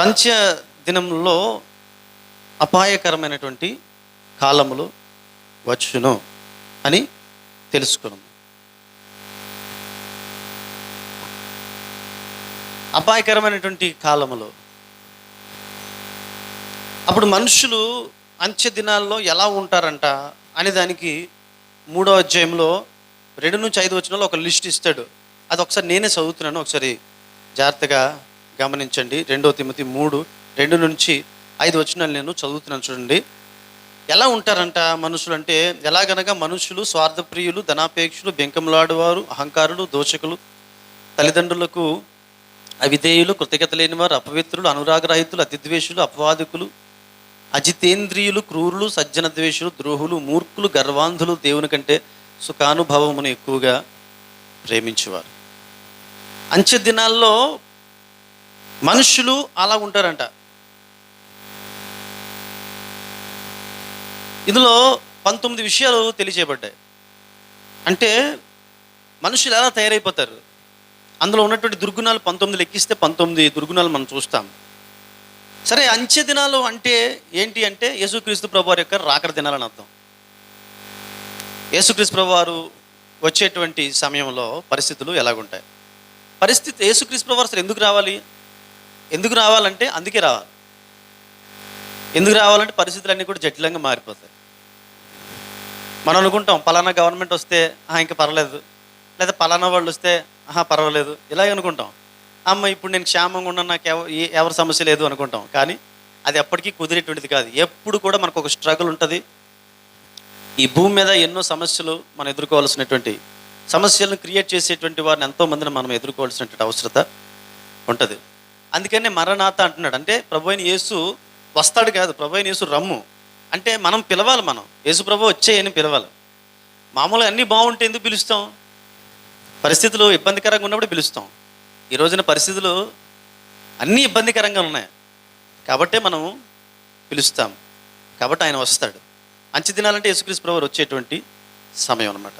అంత్య దినంలో అపాయకరమైనటువంటి కాలములు వచ్చును అని తెలుసుకున్నాం. అపాయకరమైనటువంటి కాలములు. అప్పుడు మనుషులు అంత్య దినాల్లో ఎలా ఉంటారంట అనే దానికి 3వ అధ్యాయంలో 2 నుంచి 5 వచనాల్లో ఒక లిస్ట్ ఇస్తాడు. అది ఒకసారి నేనే చదువుతున్నాను, ఒకసారి జాగ్రత్తగా గమనించండి. 2వ తిమోతి 3:2 నుంచి 5 వచనాలు నేను చదువుతున్నాను, చూడండి. ఎలా ఉంటారంట మనుషులు అంటే, ఎలాగనగా మనుషులు స్వార్థప్రియులు, ధనాపేక్షులు, బెంకములాడువారు, అహంకారులు, దోషకులు, తల్లిదండ్రులకు అవిధేయులు, కృతజ్ఞత లేనివారు, అపవిత్రులు, అనురాగరహితులు, అతిద్వేషులు, అపవాదికులు, అజితేంద్రియులు, క్రూరులు, సజ్జన ద్వేషులు, ద్రోహులు, మూర్ఖులు, గర్వాంధులు, దేవుని కంటే సుఖానుభవమును ఎక్కువగా ప్రేమించేవారు. అంత్య దినాల్లో మనుషులు అలా ఉంటారంట. ఇందులో 19 విషయాలు తెలియజేయబడ్డాయి. అంటే మనుషులు ఎలా తయారైపోతారు, అందులో ఉన్నటువంటి దుర్గుణాలు 19 లెక్కిస్తే 19 దుర్గుణాలు మనం చూస్తాం. సరే, అంత్య దినాలు అంటే ఏంటి అంటే యేసుక్రీస్తు ప్రభువారి యొక్క రాకడ దినాలని అర్థం. యేసుక్రీస్తు ప్రభువారు వచ్చేటువంటి సమయంలో పరిస్థితులు ఎలాగుంటాయి? యేసుక్రీస్తు ప్రభువారు అసలు ఎందుకు రావాలంటే అందుకే రావాలి. ఎందుకు రావాలంటే పరిస్థితులన్నీ కూడా జటిలంగా మారిపోతాయి. మనం అనుకుంటాం పలానా గవర్నమెంట్ వస్తే ఇంకా పర్వాలేదు, లేదా పలానా వాళ్ళు వస్తే పర్వాలేదు, ఇలాగే అనుకుంటాం. అమ్మ ఇప్పుడు నేను క్షేమంగా ఉన్నాను, నాకు ఎవరి సమస్య లేదు అనుకుంటాం. కానీ అది ఎప్పటికీ కుదిరేటువంటిది కాదు. ఎప్పుడు కూడా మనకు ఒక స్ట్రగుల్ ఉంటుంది. ఈ భూమి మీద ఎన్నో సమస్యలు మనం ఎదుర్కోవాల్సినటువంటి, సమస్యలను క్రియేట్ చేసేటువంటి వారిని ఎంతోమందిని మనం ఎదుర్కోవాల్సినటువంటి అవసరత ఉంటుంది. అందుకనే మరణాత అంటున్నాడు. అంటే ప్రభు అయిన యేసు వస్తాడు కాదు, ప్రభు అయిన యేసు రమ్ము అంటే మనం పిలవాలి. మనం యేసు ప్రభు వచ్చేయని పిలవాలి. మామూలుగా అన్నీ బాగుంటే ఎందుకు పిలుస్తాం? పరిస్థితులు ఇబ్బందికరంగా ఉన్నప్పుడు పిలుస్తాం. ఈ రోజున పరిస్థితులు అన్నీ ఇబ్బందికరంగా ఉన్నాయి కాబట్టే మనం పిలుస్తాం. కాబట్టి ఆయన వస్తాడు. అంచె దినాలంటే యేసుక్రీస్తు ప్రభువు వచ్చేటువంటి సమయం అన్నమాట.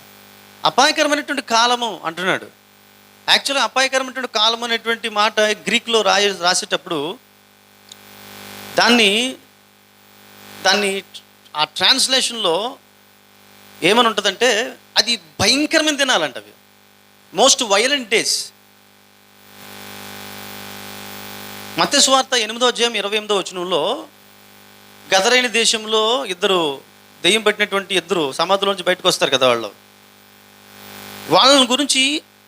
అపాయకరమైనటువంటి కాలము అంటున్నాడు. యాక్చువల్గా అపాయకరమైనటువంటి కాలం అనేటువంటి మాట గ్రీక్లో రాసేటప్పుడు దాన్ని ఆ ట్రాన్స్లేషన్లో ఏమని ఉంటుందంటే అది భయంకరమైన దినాలంట. అవి మోస్ట్ వైలెంట్ డేస్. మత్తయి సువార్త 8వ అధ్యాయం 28వ వచనంలో గదరేని దేశంలో దెయ్యం పట్టినటువంటి ఇద్దరు సమాధిలోంచి బయటకు వస్తారు కదా, వాళ్ళని గురించి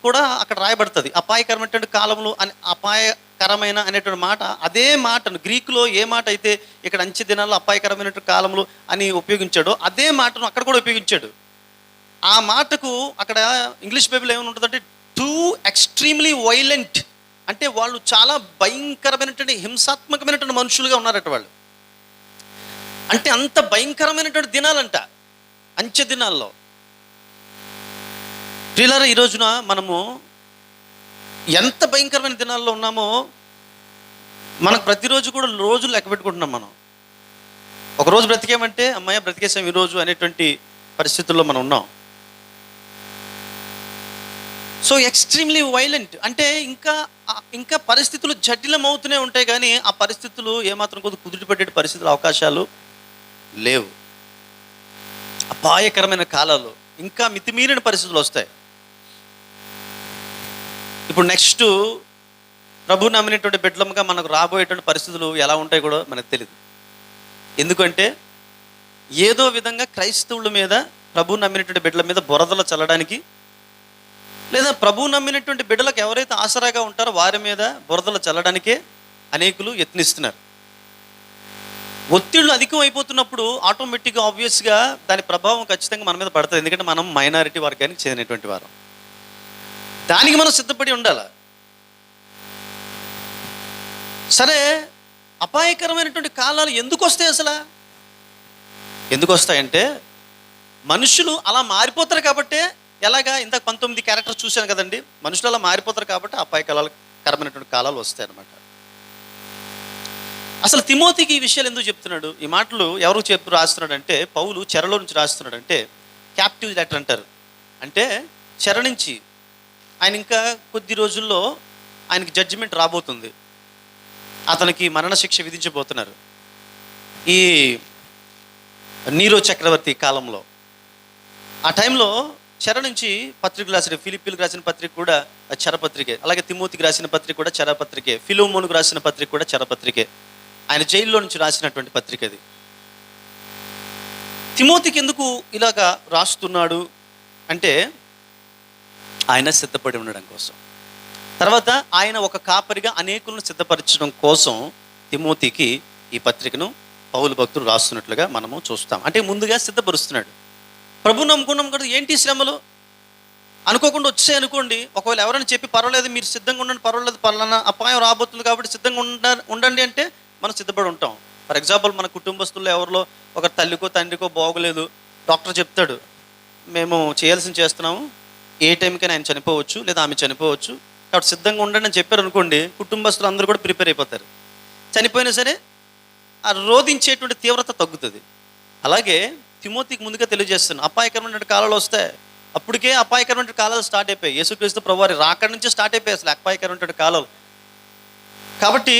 కూడా అక్కడ రాయబడుతుంది. అపాయకరమైనటువంటి కాలంలో అని, అపాయకరమైన అనేటువంటి మాట, అదే మాటను గ్రీకులో ఏ మాట అయితే ఇక్కడ అంచె దినాల్లో అపాయకరమైనటువంటి కాలంలో అని ఉపయోగించాడో అదే మాటను అక్కడ కూడా ఉపయోగించాడు. ఆ మాటకు అక్కడ ఇంగ్లీష్ బైబిల్ ఏమైనా ఉంటుందంటే టూ ఎక్స్ట్రీమ్లీ వైలెంట్, అంటే వాళ్ళు చాలా భయంకరమైనటువంటి హింసాత్మకమైనటువంటి మనుషులుగా ఉన్నారట వాళ్ళు. అంటే అంత భయంకరమైనటువంటి దినాలంట అంచె దినాల్లో. ప్రియులారా, ఈ రోజున మనము ఎంత భయంకరమైన దినాల్లో ఉన్నామో మనకు ప్రతిరోజు కూడా రోజులు లెక్క పెట్టుకుంటున్నాం. మనం ఒకరోజు బ్రతికేమంటే అమ్మాయి బ్రతికేసాం ఈరోజు అనేటువంటి పరిస్థితుల్లో మనం ఉన్నాం. సో ఎక్స్ట్రీమ్లీ వైలెంట్ అంటే ఇంకా పరిస్థితులు జటిలం అవుతూనే ఉంటాయి, కానీ ఆ పరిస్థితులు ఏమాత్రం కొద్ది కుదుటపడే పరిస్థితులు అవకాశాలు లేవు. అపాయకరమైన కాలాలు, ఇంకా మితిమీరిన పరిస్థితులు వస్తాయి. ఇప్పుడు నెక్స్ట్ ప్రభు నమ్మినటువంటి బిడ్డలుగా మనకు రాబోయేటువంటి పరిస్థితులు ఎలా ఉంటాయి కూడా మనకు తెలియదు. ఎందుకంటే ఏదో విధంగా క్రైస్తవుల మీద, ప్రభు నమ్మినటువంటి బిడ్డల మీద బురదలు చల్లడానికి, లేదా ప్రభు నమ్మినటువంటి బిడ్డలకు ఎవరైతే ఆసరాగా ఉంటారో వారి మీద బురదలు చల్లడానికే అనేకులు యత్నిస్తున్నారు. ఒత్తిళ్లు అధికం అయిపోతున్నప్పుడు ఆటోమేటిక్గా ఆబ్వియస్గా దాని ప్రభావం ఖచ్చితంగా మన మీద పడుతుంది. ఎందుకంటే మనం మైనారిటీ వర్గానికి చెందినటువంటి వారు. దానికి మనం సిద్ధపడి ఉండాలి. సరే, అపాయకరమైనటువంటి కాలాలు ఎందుకు వస్తాయి? అసలు ఎందుకు వస్తాయంటే మనుషులు అలా మారిపోతారు కాబట్టే. ఎలాగా ఇంతకు 19 క్యారెక్టర్స్ చూశాను కదండి, మనుషులు అలా మారిపోతారు కాబట్టి అపాయకరమైనటువంటి కాలాలు వస్తాయి అన్నమాట. అసలు తిమోతికి ఈ విషయాలు ఎందుకు చెప్తున్నాడు? ఈ మాటలు ఎవరు రాస్తున్నాడు అంటే పౌలు చెరలో నుంచి రాస్తున్నాడు. అంటే క్యాప్టివ్ లెటర్ అంటారు. అంటే చెర నుంచి ఆయన ఇంకా కొద్ది రోజుల్లో ఆయనకి జడ్జిమెంట్ రాబోతుంది. అతనికి మరణశిక్ష విధించబోతున్నారు ఈ నీరో చక్రవర్తి కాలంలో. ఆ టైంలో చెర నుంచి పత్రికలు రాసిన, ఫిలిప్పీలకు రాసిన పత్రిక కూడా చెరపత్రికే, అలాగే తిమోతికి రాసిన పత్రిక కూడా చెరపత్రికే, ఫిలోమోనుకు రాసిన పత్రిక కూడా చెరపత్రికే. ఆయన జైల్లో నుంచి రాసినటువంటి పత్రిక అది. తిమోతికి ఎందుకు ఇలాగా రాస్తున్నాడు అంటే ఆయన సిద్ధపడి ఉండడం కోసం. తర్వాత ఆయన ఒక కాపరిగా అనేకులను సిద్ధపరచడం కోసం తిమోతికి ఈ పత్రికను పౌలు భక్తుడు రాస్తున్నట్లుగా మనము చూస్తాం. అంటే ముందుగా సిద్ధపరుస్తున్నాడు. ప్రభు నమ్ముకున్నాం కదా, ఏంటి శ్రమలు అనుకోకుండా వచ్చాయి అనుకోండి, ఒకవేళ ఎవరైనా చెప్పి పర్వాలేదు మీరు సిద్ధంగా ఉండండి, పర్వాలేదు పలానా అపాయం రాబోతుంది కాబట్టి సిద్ధంగా ఉండండి అంటే మనం సిద్ధపడి ఉంటాం. ఫర్ ఎగ్జాంపుల్ మన కుటుంబస్తుల్లో ఎవరిలో ఒక తల్లికో తండ్రికో బాగోలేదు, డాక్టర్ చెప్తాడు మేము చేయాల్సింది చేస్తున్నాము, ఏ టైంకైనా ఆయన చనిపోవచ్చు లేదా ఆమె చనిపోవచ్చు కాబట్టి సిద్ధంగా ఉండండి అని చెప్పారు అనుకోండి, కుటుంబస్తులు అందరూ కూడా ప్రిపేర్ అయిపోతారు. చనిపోయినా సరే ఆ రోధించేటువంటి తీవ్రత తగ్గుతుంది. అలాగే తిమోతికి ముందుగా తెలియజేస్తున్నాను, అపాయకరమైన కాలాలు వస్తాయి. అప్పటికే అపాయకరమైన కాలాలు స్టార్ట్ అయిపోయాయి. యేసుక్రీస్తు ప్రభువారి రాకడ నుంచి స్టార్ట్ అయిపోయాయి అసలు అపాయకరమైన కాలాలు. కాబట్టి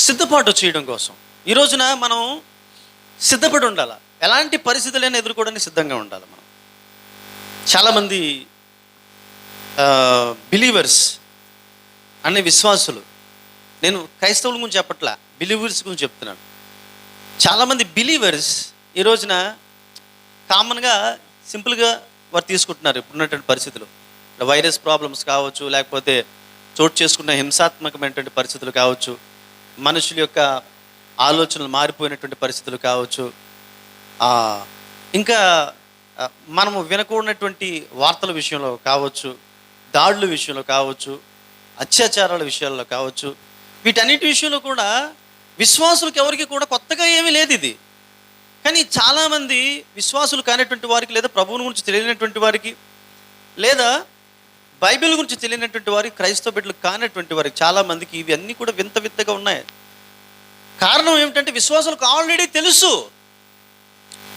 సిద్ధపాటు చేయడం కోసం ఈ రోజున మనం సిద్ధపడి ఉండాలి. ఎలాంటి పరిస్థితులైనా ఎదుర్కోవడానికి సిద్ధంగా ఉండాలి మనం. చాలామంది బిలీవర్స్ అనే విశ్వాసులు, నేను క్రైస్తవుల గురించి చెప్పట్లా, బిలీవర్స్ గురించి చెప్తున్నాను. చాలామంది బిలీవర్స్ ఈ రోజున కామన్గా సింపుల్గా వారు తీసుకుంటున్నారు ఇప్పుడున్నటువంటి పరిస్థితులు. వైరస్ ప్రాబ్లమ్స్ కావచ్చు, లేకపోతే చోటు చేసుకున్న హింసాత్మకమైనటువంటి పరిస్థితులు కావచ్చు, మనుషుల యొక్క ఆలోచనలు మారిపోయినటువంటి పరిస్థితులు కావచ్చు, ఇంకా మనము వినకూడనటువంటి వార్తల విషయంలో కావచ్చు, దాడుల విషయంలో కావచ్చు, అత్యాచారాల విషయాల్లో కావచ్చు, వీటన్నిటి విషయంలో కూడా విశ్వాసులకు ఎవరికి కూడా కొత్తగా ఏమీ లేదు ఇది. కానీ చాలామంది విశ్వాసులు కానటువంటి వారికి, లేదా ప్రభువుని గురించి తెలియనటువంటి వారికి, లేదా బైబిల్ గురించి తెలియనటువంటి వారికి, క్రైస్తవ బిడ్డలు కానటువంటి వారికి చాలామందికి ఇవి అన్నీ కూడా వింత వింతగా ఉన్నాయి. కారణం ఏమిటంటే విశ్వాసులకు ఆల్రెడీ తెలుసు.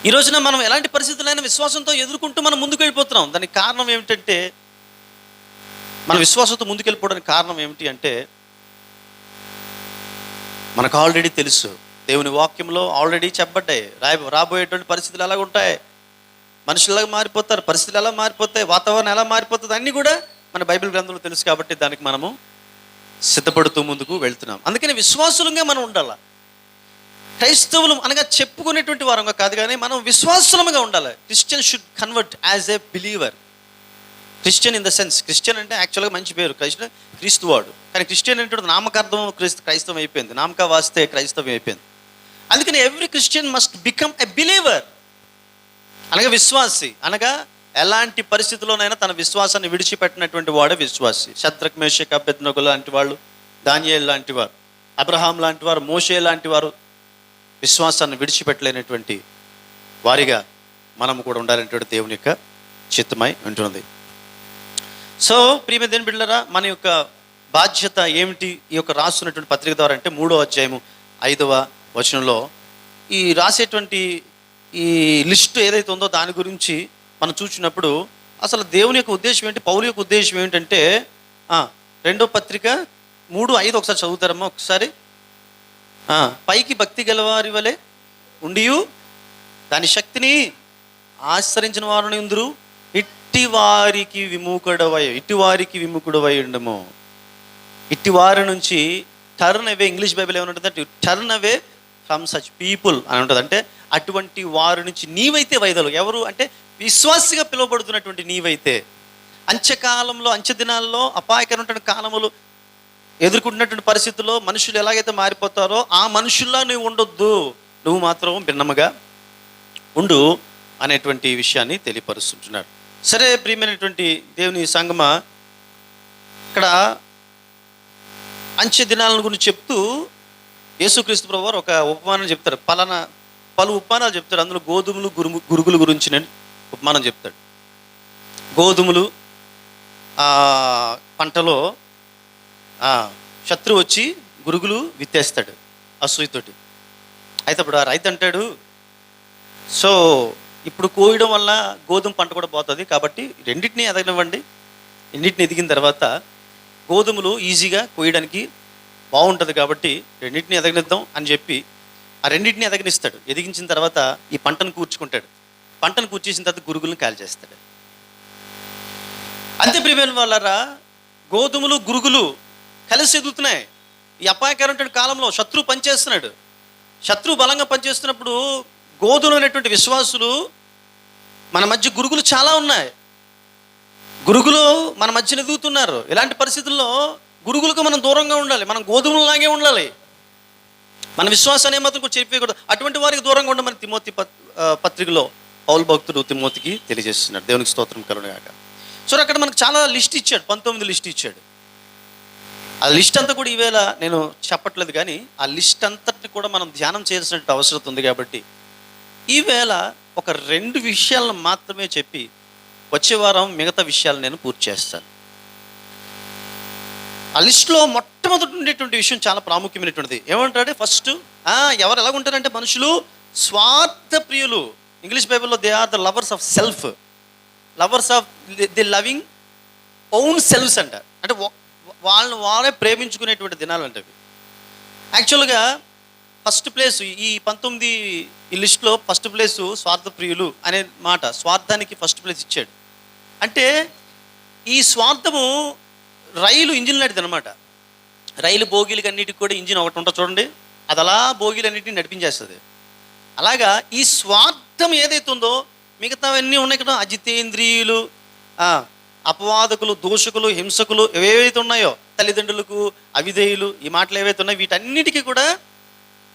ఈ రోజున మనం ఎలాంటి పరిస్థితులైనా విశ్వాసంతో ఎదుర్కొంటూ మనం ముందుకు వెళ్ళిపోతున్నాం. దానికి కారణం ఏమిటంటే, మన విశ్వాసంతో ముందుకు వెళ్ళిపోవడానికి కారణం ఏమిటి అంటే, మనకు ఆల్రెడీ తెలుసు. దేవుని వాక్యంలో ఆల్రెడీ చెప్పబడ్డాయి. రాబోయేటువంటి పరిస్థితులు ఎలా ఉంటాయి, మనుషులు ఎలా మారిపోతారు, పరిస్థితులు ఎలా మారిపోతాయి, వాతావరణం ఎలా మారిపోతుంది, అన్నీ కూడా మన బైబిల్ గ్రంథంలో తెలుసు. కాబట్టి దానికి మనము సిద్ధపడుతూ ముందుకు వెళ్తున్నాం. అందుకని విశ్వాసులంగా మనం ఉండాలి. క్రైస్తవులు అనగా చెప్పుకునేటువంటి వారంగా కాదు, కానీ మనం విశ్వాసులముగా ఉండాలి. Christian should convert as a believer. Christian in the sense, Christian అంటే యాక్చువల్గా మంచి పేరు, క్రీస్తువాడు. కానీ క్రిస్టియన్ అంటే నామకార్థం క్రైస్తవం అయిపోయింది, నామక వాస్తే క్రైస్తవం అయిపోయింది. అందుకని every Christian must become a believer, అనగా విశ్వాసి. అనగా ఎలాంటి పరిస్థితుల్లోనైనా తన విశ్వాసాన్ని విడిచిపెట్టినటువంటి వాడే విశ్వాసి. షద్రక్, మేషక్, అబేద్నెగో లాంటి వాళ్ళు, దానియేలు లాంటి వారు, అబ్రహాం లాంటి వారు, మోషే లాంటి వారు విశ్వాసాన్ని విడిచిపెట్టలేనటువంటి వారిగా మనము కూడా ఉండాలనేటువంటి దేవుని యొక్క చిత్తమై ఉంటున్నది. సో ప్రియమైన దేవుని బిడ్డలారా, మన యొక్క బాధ్యత ఏమిటి ఈ యొక్క రాస్తున్నటువంటి పత్రిక ద్వారా అంటే 3వ అధ్యాయము 5వ వచనంలో ఈ రాసేటువంటి ఈ లిస్టు ఏదైతే ఉందో దాని గురించి మనం చూసినప్పుడు అసలు దేవుని యొక్క ఉద్దేశం ఏంటి, పౌలు యొక్క ఉద్దేశం ఏంటంటే, 2వ పత్రిక 3:5 ఒకసారి చదువుతారమ్మా ఒకసారి. పైకి భక్తి గలవారి వలె ఉండియు దాని శక్తిని ఆశ్రయించిన వారిని ఉందరు, ఇట్టివారికి విముఖుడవై ఉండము. ఇట్టివారి నుంచి టర్న్ అవే, ఇంగ్లీష్ బైబిల్ ఏమంటుందంటే turn away from such people అని ఉంటుంది. అంటే అటువంటి వారి నుంచి నీవైతే వైదలు. ఎవరు అంటే విశ్వాసిగా పిలువబడుతున్నటువంటి నీవైతే. అంత్యకాలంలో, అంత్య దినాల్లో, అపాయకరమైన కాలములు ఎదుర్కొంటున్నటువంటి పరిస్థితుల్లో మనుషులు ఎలాగైతే మారిపోతారో ఆ మనుషుల్లా నువ్వు ఉండొద్దు, నువ్వు మాత్రం భిన్నముగా ఉండు అనేటువంటి విషయాన్ని తెలియపరుస్తుంటున్నాడు. సరే ప్రియమైనటువంటి దేవుని సంగమా, ఇక్కడ అంత్య దినాల గురించి చెప్తూ యేసుక్రీస్తు ప్రభువు వారు ఒక ఉపమానం చెప్తారు. పలు ఉపమానాలు చెప్తాడు. అందులో గోధుమలు గురుగుల గురించి నేను ఉపమానం చెప్తాడు. గోధుమలు పంటలో శత్రువు వచ్చి గురుగులు విత్తేస్తాడు అసూయతోటి. అయితే అప్పుడు ఆ రైతు అంటాడు, సో ఇప్పుడు కోయడం వల్ల గోధుమ పంట కూడా పోతుంది, కాబట్టి రెండింటినీ ఎదగనివ్వండి. రెండింటిని ఎదిగిన తర్వాత గోధుమలు ఈజీగా కోయడానికి బాగుంటుంది, కాబట్టి రెండింటిని ఎదగనిద్దాం అని చెప్పి ఆ రెండింటిని ఎదగనిస్తాడు. ఎదిగించిన తర్వాత ఈ పంటను కూర్చుకుంటాడు. పంటను కూర్చేసిన తర్వాత గురుగులను కాల్చేస్తాడు. అంతే ప్రియమైన వాళ్ళారా, గోధుమలు గురుగులు కలిసి ఎదుగుతున్నాయి. ఈ అపాయకరమైన కాలంలో శత్రువు పనిచేస్తున్నాడు. శత్రువు బలంగా పనిచేస్తున్నప్పుడు గోధుమలు అనేటువంటి విశ్వాసులు మన మధ్య గురుగులు చాలా ఉన్నాయి. గురుగులు మన మధ్యన ఎదుగుతున్నారు. ఇలాంటి పరిస్థితుల్లో గురుగులకు మనం దూరంగా ఉండాలి. మనం గోధుమలలాగే ఉండాలి. మన విశ్వాసాన్ని ఏమాత్రం కూడా చెరిపేయకూడదు. అటువంటి వారికి దూరంగా ఉండమని తిమోతి పత్రికలో పౌలు భక్తుడు తిమోతికి తెలియజేస్తున్నాడు. దేవునికి స్తోత్రం కలుగునుగాక. సో అక్కడ మనకు చాలా లిస్ట్ ఇచ్చాడు, 19 లిస్ట్ ఇచ్చాడు. ఆ లిస్ట్ అంతా కూడా ఈవేళ నేను చెప్పట్లేదు, కానీ ఆ లిస్ట్ అంతటిని కూడా మనం ధ్యానం చేయాల్సిన అవసరం ఉంది. కాబట్టి ఈవేళ ఒక 2 విషయాలను మాత్రమే చెప్పి వచ్చే వారం మిగతా విషయాలు నేను పూర్తి చేస్తాను. ఆ లిస్టులో మొట్టమొదటి ఉండేటువంటి విషయం చాలా ప్రాముఖ్యమైనటువంటిది. ఏమంటాడే ఫస్ట్, ఎవరు ఎలా ఉంటారంటే మనుషులు స్వార్థ ప్రియులు. ఇంగ్లీష్ బైబిల్లో they are the lovers of self, lovers of the loving own selfs అంటారు. అంటే వాళ్ళే ప్రేమించుకునేటువంటి దినాలు అంటే అవి. యాక్చువల్గా ఫస్ట్ ప్లేస్ ఈ 19 ఈ లిస్టులో ఫస్ట్ ప్లేసు స్వార్థ ప్రియులు అనే మాట, స్వార్థానికి ఫస్ట్ ప్లేస్ ఇచ్చాడు. అంటే ఈ స్వార్థము రైలు ఇంజిన్ లాంటిది అనమాట. రైలు బోగీలకి అన్నిటికి కూడా ఇంజిన్ ఒకటి ఉంటుంది చూడండి, అది అలా బోగీలన్నిటిని నడిపించేస్తుంది. అలాగా ఈ స్వార్థం ఏదైతే ఉందో మిగతావన్నీ ఉన్నాయి కదా, అజితేంద్రియులు, అపవాదకులు, దూషకులు, హింసకులు ఏవైతే ఉన్నాయో, తల్లిదండ్రులకు అవిధేయులు, ఈ మాటలు ఏవైతే ఉన్నాయో వీటన్నిటికీ కూడా,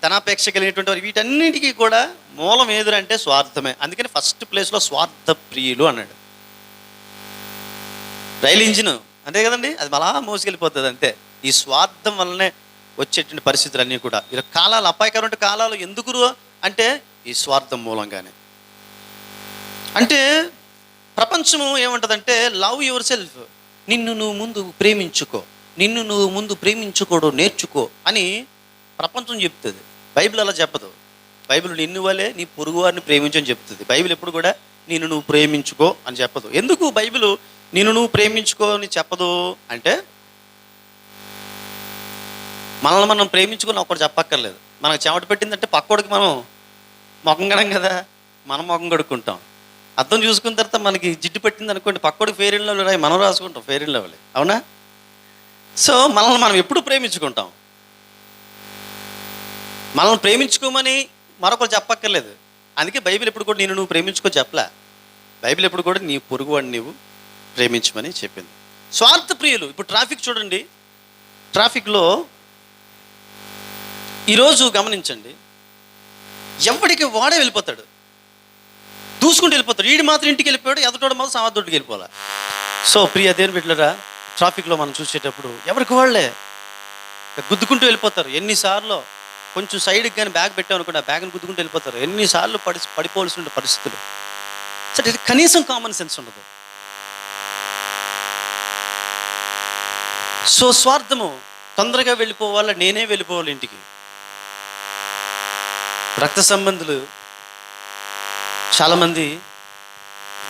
ధనాపేక్ష కలిగినటువంటి వారు, వీటన్నిటికీ కూడా మూలం ఏదంటే స్వార్థమే. అందుకని ఫస్ట్ ప్లేస్లో స్వార్థ ప్రియులు అన్నాడు. రైలు ఇంజిన్ అంతే కదండి, అది అలా మోసుకెళ్ళిపోతుంది అంతే. ఈ స్వార్థం వల్లనే వచ్చేటువంటి పరిస్థితులు అన్నీ కూడా, ఇలా కాలాలు, అపాయకరమైన కాలాలు ఎందుకు అంటే ఈ స్వార్థం మూలంగానే. అంటే ప్రపంచము ఏమంటుందంటే లవ్ యువర్ సెల్ఫ్, నిన్ను నువ్వు ముందు ప్రేమించుకో, నిన్ను నువ్వు ముందు ప్రేమించుకోవడం నేర్చుకో అని ప్రపంచం చెప్తుంది. బైబిల్ అలా చెప్పదు. బైబిల్ నిన్ను వలే నీ పొరుగు వారిని ప్రేమించని చెప్తుంది. బైబిల్ ఎప్పుడు కూడా నిన్ను నువ్వు ప్రేమించుకో అని చెప్పదు. ఎందుకు బైబిల్ నిన్ను నువ్వు ప్రేమించుకో అని చెప్పదు అంటే, మనల్ని మనం ప్రేమించుకొని ఒకటి చెప్పక్కర్లేదు. మనకు చెమట పెట్టిందంటే పక్కోడికి మనం ముఖం కడం కదా, మనం ముఖం కడుక్కుంటాం. అర్థం చూసుకున్న తర్వాత మనకి జిడ్డు పెట్టింది అనుకోండి, పక్కోడికి ఫెయిర్ అండ్ లవ్లీ రాయి మనం రాసుకుంటాం ఫెయిర్ అండ్ లవ్లీ, అవునా? సో మనల్ని మనం ఎప్పుడు ప్రేమించుకుంటాం. మనల్ని ప్రేమించుకోమని మరొకరు చెప్పక్కర్లేదు. అందుకే బైబిల్ ఎప్పుడు కూడా నేను నువ్వు ప్రేమించుకో చెప్పలే. బైబిల్ ఎప్పుడు కూడా నీ పొరుగు వాడిని నీవు ప్రేమించమని చెప్పింది. స్వార్థ ప్రియులు. ఇప్పుడు ట్రాఫిక్ చూడండి, ట్రాఫిక్లో ఈరోజు గమనించండి, ఎవడికి వాడే వెళ్ళిపోతాడు, దూసుకుంటూ వెళ్ళిపోతాడు. వీడి మాత్రం ఇంటికి వెళ్ళిపోయాడు, ఎదుటోడు మాత్రం సమాధుడికి వెళ్ళిపోవాలి. సో ప్రియ దేని బిడ్డలారా, ట్రాఫిక్లో మనం చూసేటప్పుడు ఎవరికి వాళ్ళే గుద్దుకుంటూ వెళ్ళిపోతారు. ఎన్నిసార్లు కొంచెం సైడ్కి కానీ బ్యాగ్ పెట్టామనుకోండి, ఆ బ్యాగ్ని గుద్దుకుంటూ వెళ్ళిపోతారు. ఎన్నిసార్లు పడిపోవలసిన పరిస్థితులు. సరే, ఇది కనీసం కామన్ సెన్స్ ఉండదు. సో స్వార్థము, తొందరగా వెళ్ళిపోవాలా, నేనే వెళ్ళిపోవాలి ఇంటికి. రక్త సంబంధులు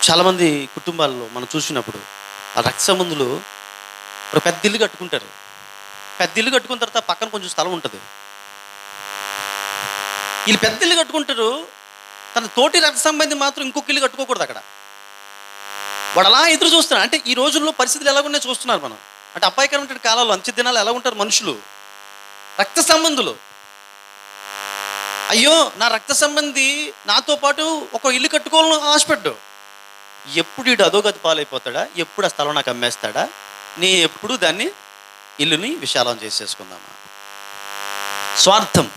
చాలామంది కుటుంబాల్లో మనం చూసినప్పుడు, ఆ రక్త సంబంధులు ఒక పెద్ద ఇల్లు కట్టుకుంటారు. పెద్ద ఇల్లు కట్టుకున్న తర్వాత పక్కన కొంచెం స్థలం ఉంటుంది. వీళ్ళు పెద్ద ఇల్లు కట్టుకుంటారు, తన తోటి రక్త సంబంధి మాత్రం ఇంకొక ఇల్లు కట్టుకోకూడదు అక్కడ. వాడు అలా ఎదురు చూస్తున్నారు. అంటే ఈ రోజుల్లో పరిస్థితులు ఎలాగున్నాయో చూస్తున్నారు మనం. అంటే అపాయకరమైన కాలాలు, అంచె దినాలు ఎలా ఉంటారు మనుషులు, రక్త సంబంధులు. అయ్యో నా రక్త సంబంధి నాతో పాటు ఒక ఇల్లు కట్టుకోవాలని ఆశపడ్డు. ఎప్పుడు ఇటు అధోగతి పాలైపోతాడా, ఎప్పుడు ఆ స్థలం నాకు అమ్మేస్తాడా, నీ ఎప్పుడు దాన్ని ఇల్లుని విశాలం చేసేసుకుందామా. స్వార్థం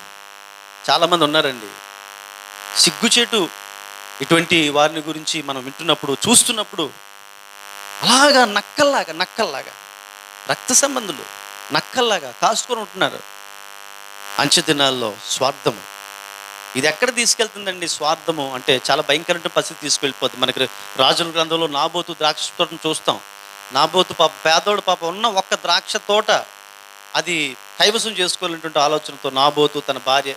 చాలామంది ఉన్నారండి. సిగ్గుచేటు ఇటువంటి వారిని గురించి మనం వింటున్నప్పుడు, చూస్తున్నప్పుడు అలాగా నక్కల్లాగా రక్త సంబంధులు నక్కల్లాగా కాసుకొని ఉంటున్నారు. అంచె దినాల్లో స్వార్థము ఇది ఎక్కడ తీసుకెళ్తుందండి? స్వార్థము అంటే చాలా భయంకరమైన పరిస్థితి తీసుకెళ్ళిపోతుంది. మనకి రాజుల గ్రంథంలో నాబోతు ద్రాక్ష తోటను చూస్తాం. నాబోతు పాప పేదోడు పాప ఉన్న ఒక్క ద్రాక్ష తోట అది కైవసం చేసుకోవాలనేటువంటి ఆలోచనతో నాబోతు తన భార్య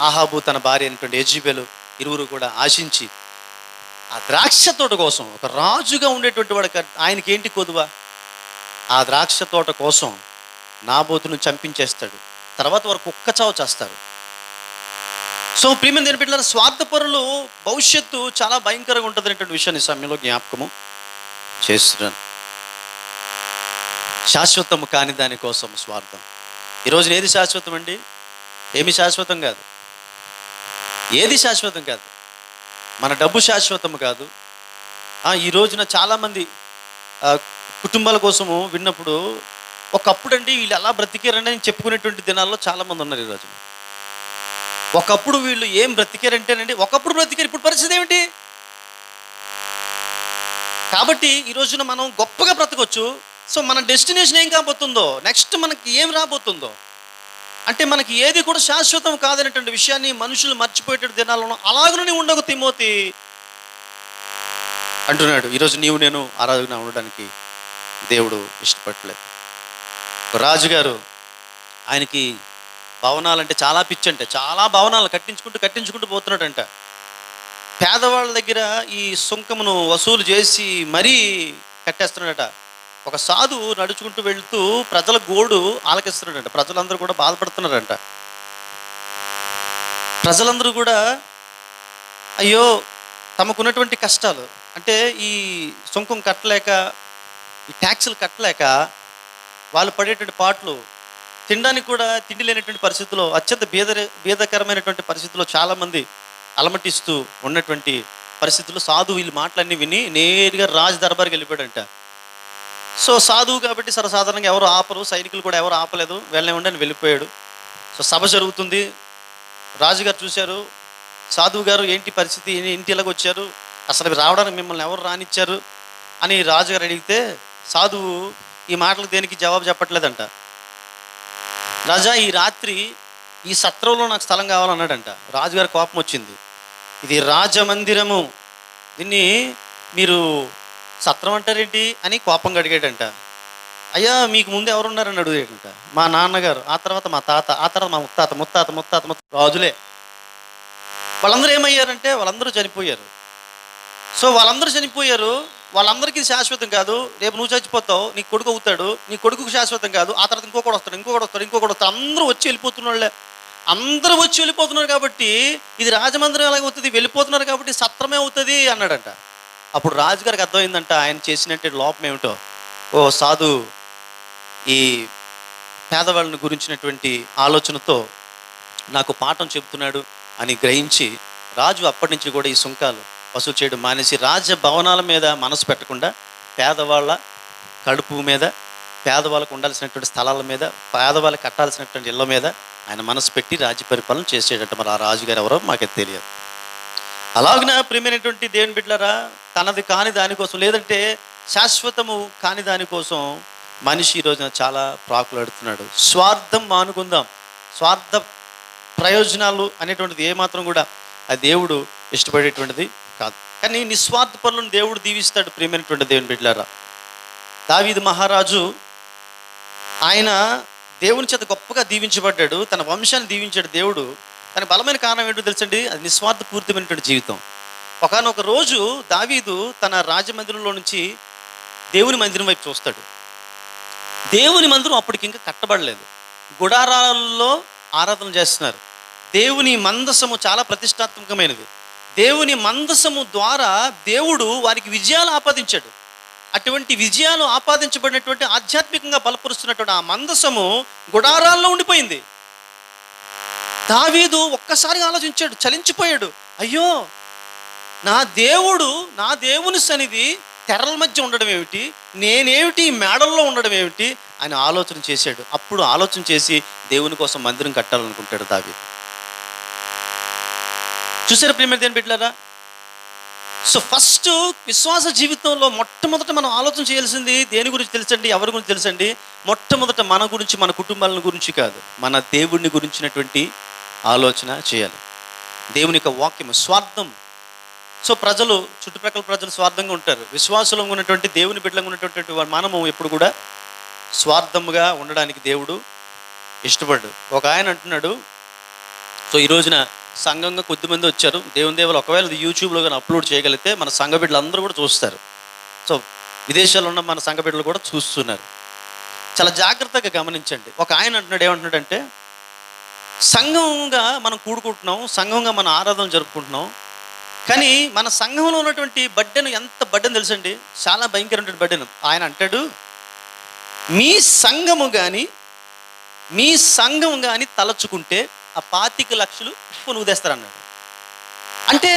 ఆహాబు తన భార్య అయినటువంటి యెజెబెలు ఇరువురు కూడా ఆశించి ఆ ద్రాక్ష తోట కోసం, ఒక రాజుగా ఉండేటువంటి వాడికి ఆయనకి ఏంటి కొదువ, ఆ ద్రాక్ష తోట కోసం నాబోతును చంపించేస్తాడు. తర్వాత వారు కుక్క చావు చేస్తారు. సో ప్రియమైన దేని బిడ్డలారా, స్వార్థపరులు భవిష్యత్తు చాలా భయంకరంగా ఉంటుంది అనేటువంటి విషయాన్ని సమయంలో జ్ఞాపకము చేస్తున్నాను. శాశ్వతము కాని దానికోసం స్వార్థం. ఈరోజు ఏది శాశ్వతం అండి? ఏమి శాశ్వతం కాదు, ఏది శాశ్వతం కాదు. మన డబ్బు శాశ్వతం కాదు. ఈ రోజున చాలామంది కుటుంబాల కోసము విన్నప్పుడు, ఒకప్పుడండి వీళ్ళు ఎలా బ్రతికారని అని చెప్పుకునేటువంటి దినాల్లో చాలామంది ఉన్నారు ఈ రోజున. ఒకప్పుడు వీళ్ళు ఏం బ్రతికారంటేనండి, ఒకప్పుడు బ్రతికారు, ఇప్పుడు పరిస్థితి ఏమిటి? కాబట్టి ఈ రోజున మనం గొప్పగా బ్రతకొచ్చు. సో మన డెస్టినేషన్ ఏం కాబోతుందో, నెక్స్ట్ మనకి ఏం రాబోతుందో, అంటే మనకి ఏది కూడా శాశ్వతం కాదనేటువంటి విషయాన్ని మనుషులు మర్చిపోయేటువంటి దినాలను అలాగనే ఉండకు తిమోతి అంటున్నాడు. ఈరోజు నీవు నేను ఆరాధన ఉండడానికి దేవుడు ఇష్టపడలేదు. రాజుగారు ఆయనకి భవనాలంటే చాలా పిచ్చంటే, చాలా భవనాలు కట్టించుకుంటూ పోతున్నాడంట. పేదవాళ్ళ దగ్గర ఈ సుంకమును వసూలు చేసి మరీ కట్టేస్తున్నాడట. ఒక సాధువు నడుచుకుంటూ వెళుతూ ప్రజల గోడు ఆలకిస్తున్నాడంట. ప్రజలందరూ కూడా బాధపడుతున్నారంట. ప్రజలందరూ కూడా అయ్యో తమకున్నటువంటి కష్టాలు, అంటే ఈ సుంకం కట్టలేక, ఈ ట్యాక్సులు కట్టలేక వాళ్ళు పడేటువంటి పాటలు, తినడానికి కూడా తిండి లేనటువంటి పరిస్థితుల్లో, అత్యంత బీదకరమైనటువంటి పరిస్థితుల్లో చాలామంది అలమటిస్తూ ఉన్నటువంటి పరిస్థితుల్లో సాధువు వీళ్ళు మాటలన్నీ విని నేరుగా రాజు దర్బార్కి వెళ్ళిపోయాడంట. సో సాధువు కాబట్టి సర్వసాధారణంగా ఎవరు ఆపరు, సైనికులు కూడా ఎవరు ఆపలేదు, వెళ్ళనివ్వండి అని వెళ్ళిపోయాడు. సో సభ జరుగుతుంది. రాజుగారు చూశారు, సాధువు గారు ఏంటి పరిస్థితి, ఏంటి ఇలాగ వచ్చారు, అసలు రావడానికి మిమ్మల్ని ఎవరు రానిచ్చారు అని రాజుగారు అడిగితే సాధువు ఈ మాటలకు దేనికి జవాబు చెప్పట్లేదంట. రాజా, ఈ రాత్రి ఈ సత్రంలో నాకు స్థలం కావాలన్నాడంట. రాజుగారి కోపం వచ్చింది. ఇది రాజమందిరము, దీన్ని మీరు సత్రం అంటారేంటి అని కోపంగా అడిగాడంట. అయ్యా, మీకు ముందు ఎవరున్నారని అడిగాడంట. మా నాన్నగారు, ఆ తర్వాత మా తాత, ఆ తర్వాత మా ముత్తాత ముత్తాత ముత్తాత ముత్తాత రాజులే. వాళ్ళందరూ ఏమయ్యారంటే వాళ్ళందరూ చనిపోయారు. సో వాళ్ళందరూ చనిపోయారు, వాళ్ళందరికీ శాశ్వతం కాదు. రేపు నువ్వు చచ్చిపోతావు, నీ కొడుకు అవుతాడు, నీ కొడుకుకు శాశ్వతం కాదు, ఆ తర్వాత ఇంకొకటి వస్తాడు. అందరూ వచ్చి వెళ్ళిపోతున్నాళ్ళే, అందరూ వచ్చి వెళ్ళిపోతున్నారు కాబట్టి ఇది రాజమందిరం ఎలాగ అవుతుంది, వెళ్ళిపోతున్నారు కాబట్టి సత్రమే అవుతుంది అన్నాడంట. అప్పుడు రాజుగారికి అర్థమైందంట ఆయన చేసినట్టు లోపం ఏమిటో. ఓ సాధు ఈ పేదవాళ్ళని గురించినటువంటి ఆలోచనతో నాకు పాఠం చెబుతున్నాడు అని గ్రహించి రాజు అప్పటి నుంచి కూడా ఈ సుంకాలు వసూలు చేయడం మానేసి రాజ్య భవనాల మీద మనసు పెట్టకుండా పేదవాళ్ళ కడుపు మీద, పేదవాళ్ళకు ఉండాల్సినటువంటి స్థలాల మీద, పేదవాళ్ళకి కట్టాల్సినటువంటి ఇళ్ళ మీద ఆయన మనసు పెట్టి రాజ్య పరిపాలన చేసేటట్టు. మరి ఆ రాజుగారు ఎవరో మాకే తెలియదు. అలాగనే ప్రియమైనటువంటి దేవుని బిడ్డలారా, తనది కాని దానికోసం, లేదంటే శాశ్వతము కాని దానికోసం మనిషి ఈ రోజున చాలా ప్రాకులాడుతున్నాడు. స్వార్థం మానుకుందాం. స్వార్థ ప్రయోజనాలు అనేటువంటిది ఏమాత్రం కూడా ఆ దేవుడు ఇష్టపడేటువంటిది కాదు. కానీ నిస్వార్థ పనులను దేవుడు దీవిస్తాడు. ప్రియమైనటువంటి దేవుని బిడ్డలారా, దావీదు మహారాజు ఆయన దేవుని చేత గొప్పగా దీవించబడ్డాడు, తన వంశాన్ని దీవించాడు దేవుడు. దానికి బలమైన కారణం ఏంటో తెలుసండి, అది నిస్వార్థ పూరితమైనటువంటి జీవితం. ఒకానొక రోజు దావీదు తన రాజమందిరంలో నుంచి దేవుని మందిరం వైపు చూస్తాడు. దేవుని మందిరం అప్పటికి ఇంకా కట్టబడలేదు, గుడారాల్లో ఆరాధన చేస్తున్నారు. దేవుని మందసము చాలా ప్రతిష్టాత్మకమైనది. దేవుని మందసము ద్వారా దేవుడు వారికి విజయాలు ఆపాదించాడు. అటువంటి విజయాలు ఆపాదించబడినటువంటి ఆధ్యాత్మికంగా బలపరుస్తున్నటువంటి ఆ మందసము గుడారాల్లో ఉండిపోయింది. దావీదు ఒక్కసారి ఆలోచించాడు, చలించిపోయాడు. అయ్యో, నా దేవుని సన్నిధి తెరల మధ్య ఉండడం ఏమిటి, నేనేమిటి మేడల్లో ఉండడం ఏమిటి అని ఆలోచన చేశాడు. అప్పుడు ఆలోచన చేసి దేవుని కోసం మందిరం కట్టాలనుకుంటాడు దావీదు. చూసారా ప్రియమైన దేవుని బిడ్డలారా? సో ఫస్ట్ విశ్వాస జీవితంలో మొట్టమొదట మనం ఆలోచన చేయాల్సింది దేని గురించి తెలుసండి, ఎవరి గురించి తెలుసండి? మొట్టమొదట మన గురించి, మన కుటుంబాల గురించి కాదు, మన దేవుడిని గురించినటువంటి ఆలోచన చేయాలి. దేవుని యొక్క వాక్యము స్వార్థం. సో చుట్టుప్రక్కల ప్రజలు స్వార్థంగా ఉంటారు. విశ్వాసంలో ఉన్నటువంటి దేవుని బిడ్డలంగా ఉన్నటువంటి మనము ఎప్పుడు కూడా స్వార్థముగా ఉండడానికి దేవుడు ఇష్టపడ్డు. ఒక ఆయన అంటున్నాడు, సో ఈ రోజున సంఘంగా కొద్దిమంది వచ్చారు, దేవుని దేవులు ఒకవేళ యూట్యూబ్లో కానీ అప్లోడ్ చేయగలిగితే మన సంఘ బిడ్డలు అందరూ కూడా చూస్తారు. సో విదేశాల్లో ఉన్న మన సంఘ బిడ్డలు కూడా చూస్తున్నారు. చాలా జాగ్రత్తగా గమనించండి. ఒక ఆయన అంటున్నాడు, ఏమంటున్నాడంటే, సంఘంగా మనం కూడుకుంటున్నాం, సంఘంగా మన ఆరాధన జరుపుకుంటున్నాం, కానీ మన సంఘంలో ఉన్నటువంటి బడ్డెను ఎంత బడ్డెను తెలుసండి, చాలా భయంకరమైన బడ్డెను. ఆయన అంటాడు, మీ సంఘము కానీ తలచుకుంటే ఆ 25 లక్షలు నువ్వుదేస్తారన్నాడు. అంటే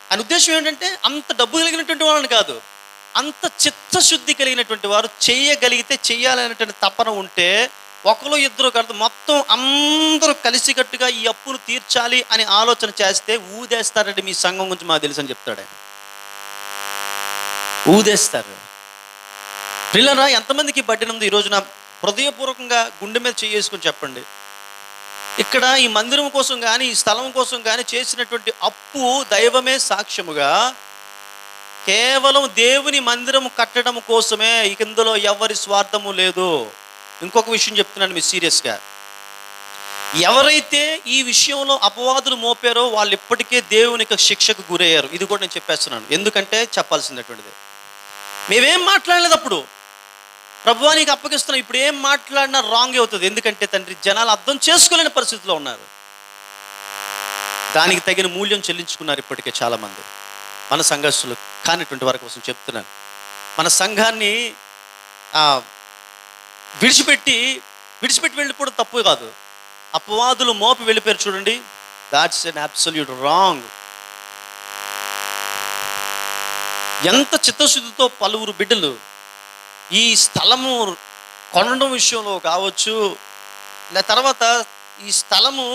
ఆయన ఉద్దేశం ఏంటంటే, అంత డబ్బు కలిగినటువంటి వాళ్ళని కాదు, అంత చిత్తశుద్ధి కలిగినటువంటి వారు చేయగలిగితే చెయ్యాలనేటువంటి తపన ఉంటే, ఒకరు ఇద్దరు కాదు, మొత్తం అందరూ కలిసికట్టుగా ఈ అప్పును తీర్చాలి అని ఆలోచన చేస్తే ఊదేస్తారండి. మీ సంఘం గురించి మాకు తెలుసు అని చెప్తాడు ఆయన. ఊదేస్తారు. పిల్లరా, ఎంతమందికి బడ్డెనుంది ఈ రోజున? హృదయపూర్వకంగా గుండె మీద చేసుకుని చెప్పండి. ఇక్కడ ఈ మందిరం కోసం కానీ, ఈ స్థలం కోసం కానీ చేసినటువంటి అప్పు దైవమే సాక్ష్యముగా కేవలం దేవుని మందిరం కట్టడం కోసమే. ఇందులో ఎవరి స్వార్థము లేదు. ఇంకొక విషయం చెప్తున్నాను మీరు సీరియస్గా, ఎవరైతే ఈ విషయంలో అపవాదులు మోపారో వాళ్ళు ఇప్పటికే దేవుని యొక్క శిక్షకు గురయ్యారు. ఇది కూడా నేను చెప్పేస్తున్నాను, ఎందుకంటే చెప్పాల్సినటువంటిది. మేమేం మాట్లాడలేదు అప్పుడు, ప్రభువా నీకు అప్పగిస్తున్నాం, ఇప్పుడు ఏం మాట్లాడినా రాంగ్ అవుతుంది. ఎందుకంటే తండ్రి, జనాలు అర్థం చేసుకోలేని పరిస్థితిలో ఉన్నారు. దానికి తగిన మూల్యం చెల్లించుకున్నారు ఇప్పటికే చాలామంది. మన సంఘస్థులు కానిటువంటి వారి కోసం చెప్తున్నాను. మన సంఘాన్ని విడిచిపెట్టి వెళ్ళిపోవడం తప్పు కాదు. అపవాదులు మోపి వెళ్ళిపోయారు చూడండి, దాట్స్ ఎన్ అబ్సల్యూట్ రాంగ్. ఎంత చిత్తశుద్ధితో పలువురు బిడ్డలు ఈ స్థలము కొనడం విషయంలో కావచ్చు, తర్వాత ఈ స్థలము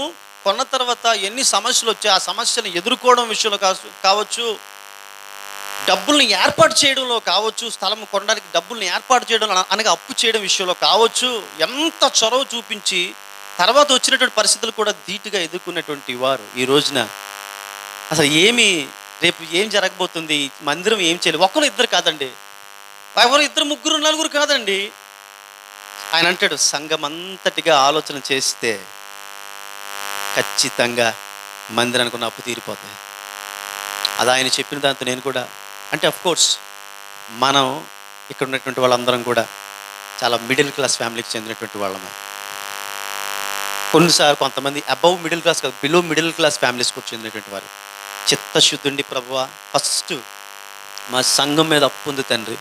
కొన్న తర్వాత ఎన్ని సమస్యలు వచ్చాయి ఆ సమస్యను ఎదుర్కోవడం విషయంలో కావచ్చు, డబ్బుల్ని ఏర్పాటు చేయడంలో కావచ్చు, స్థలం కొనడానికి డబ్బుల్ని ఏర్పాటు చేయడం అనగా అప్పు చేయడం విషయంలో కావచ్చు, ఎంత చొరవ చూపించి తర్వాత వచ్చినటువంటి పరిస్థితులు కూడా ధీటుగా ఎదుర్కొన్నటువంటి వారు ఈ రోజున అసలు రేపు ఏం జరగబోతుంది, మందిరం ఏం చేయాలి, ఒకరు ఇద్దరు కాదండి, ఎవరు ఇద్దరు ముగ్గురు నలుగురు కాదండి. ఆయన అంటాడు సంఘం అంతటిగా ఆలోచన చేస్తే ఖచ్చితంగా మందిరానికి ఉన్న అప్పు తీరిపోతాయి. అది ఆయన చెప్పిన దాంతో నేను కూడా అంటే అఫ్కోర్స్ మనం ఇక్కడ ఉన్నటువంటి వాళ్ళందరం కూడా చాలా మిడిల్ క్లాస్ ఫ్యామిలీకి చెందినటువంటి వాళ్ళమే. కొన్నిసార్లు కొంతమంది అబవ్ మిడిల్ క్లాస్ కాదు, బిలో మిడిల్ క్లాస్ ఫ్యామిలీస్కి చెందినటువంటి వారు చిత్తశుద్ధుండి ప్రభువా ఫస్ట్ మా సంఘం మీద అప్పు ఉంది తండ్రి,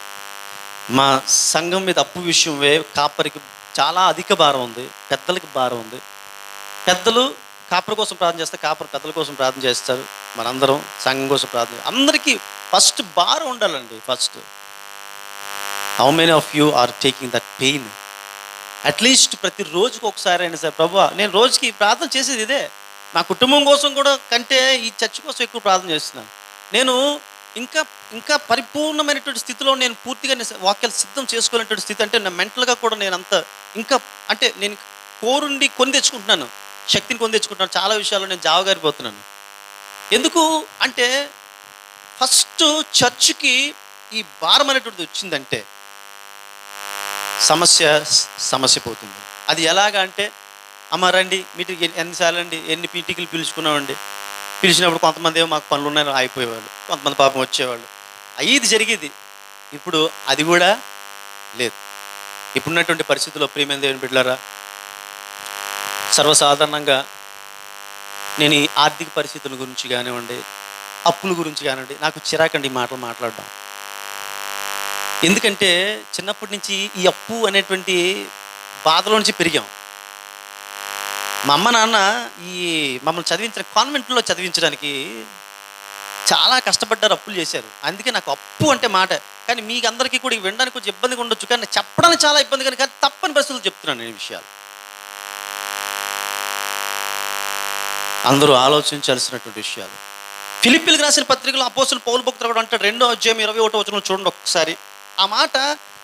మా సంఘం మీద అప్పు విషయం కాపరికి చాలా అధిక భారం ఉంది, పెద్దలకి భారం ఉంది. పెద్దలు కాపరి కోసం ప్రార్థన చేస్తారు, కాపరి పెద్దల కోసం ప్రార్థన చేస్తారు, మనందరం సంఘం కోసం ప్రార్థన. అందరికీ ఫస్ట్ భారం ఉండాలండి. First how many of you are taking that pain? At least ప్రతి రోజుకి ఒకసారి అయినా సరే ప్రభువా నేను రోజుకి ప్రార్థన చేసేది ఇదే, నా కుటుంబం కోసం కూడా కంటే ఈ చర్చ్ కోసం ఎక్కువ ప్రార్థన చేస్తున్నాను. నేను ఇంకా పరిపూర్ణమైనటువంటి స్థితిలో నేను పూర్తిగా వాక్యాలు సిద్ధం చేసుకునేటువంటి స్థితి అంటే నా మెంటల్గా కూడా నేను అంత ఇంకా అంటే నేను కోరుండి కొని తెచ్చుకుంటున్నాను, శక్తిని కొని తెచ్చుకుంటున్నాను. చాలా విషయాల్లో నేను జావగారిపోతున్నాను. ఎందుకు అంటే ఫస్ట్ చర్చ్కి ఈ భారం అనేటువంటిది వచ్చిందంటే సమస్య పోతుంది. అది ఎలాగా అంటే అమ్మ రండి మీటింగ్ ఎన్నిసార్లు అండి, ఎన్ని మీటింగ్లు పిలుచుకున్నామండి, పిలిచినప్పుడు కొంతమంది ఏమో మాకు పనులు ఉన్నాయని అయిపోయేవాళ్ళు, కొంతమంది పాపం వచ్చేవాళ్ళు, ఇది జరిగేది. ఇప్పుడు అది కూడా లేదు. ఇప్పుడున్నటువంటి పరిస్థితుల్లో ప్రియమైన దేవుని బిడ్డలారా సర్వసాధారణంగా నేను ఈ ఆర్థిక పరిస్థితుల గురించి కానివ్వండి, అప్పుల గురించి కానివ్వండి, నాకు చిరాకండి ఈ మాటలు మాట్లాడడం. ఎందుకంటే చిన్నప్పటి నుంచి ఈ అప్పు అనేటువంటి బాధలో నుంచి పెరిగాం. మా అమ్మ నాన్న మమ్మల్ని చదివించిన కాన్వెంట్లో చదివించడానికి చాలా కష్టపడ్డారు, అప్పులు చేశారు. అందుకే నాకు అప్పు అంటే మాట. కానీ మీకు అందరికీ కూడా వినడానికి కొంచెం ఇబ్బందిగా ఉండొచ్చు, కానీ చెప్పడానికి చాలా ఇబ్బంది. కానీ తప్పని పరిస్థితులు చెప్తున్నాను నేను ఈ విషయాలు. అందరూ ఆలోచించాల్సినటువంటి విషయాలు. ఫిలిప్పీలకు రాసిన పత్రికలో అపోస్తలుడు పౌలు భక్తుడు కూడా అంటాడు 2వ అధ్యాయం 21వ వచనం చూడండి ఒక్కసారి. ఆ మాట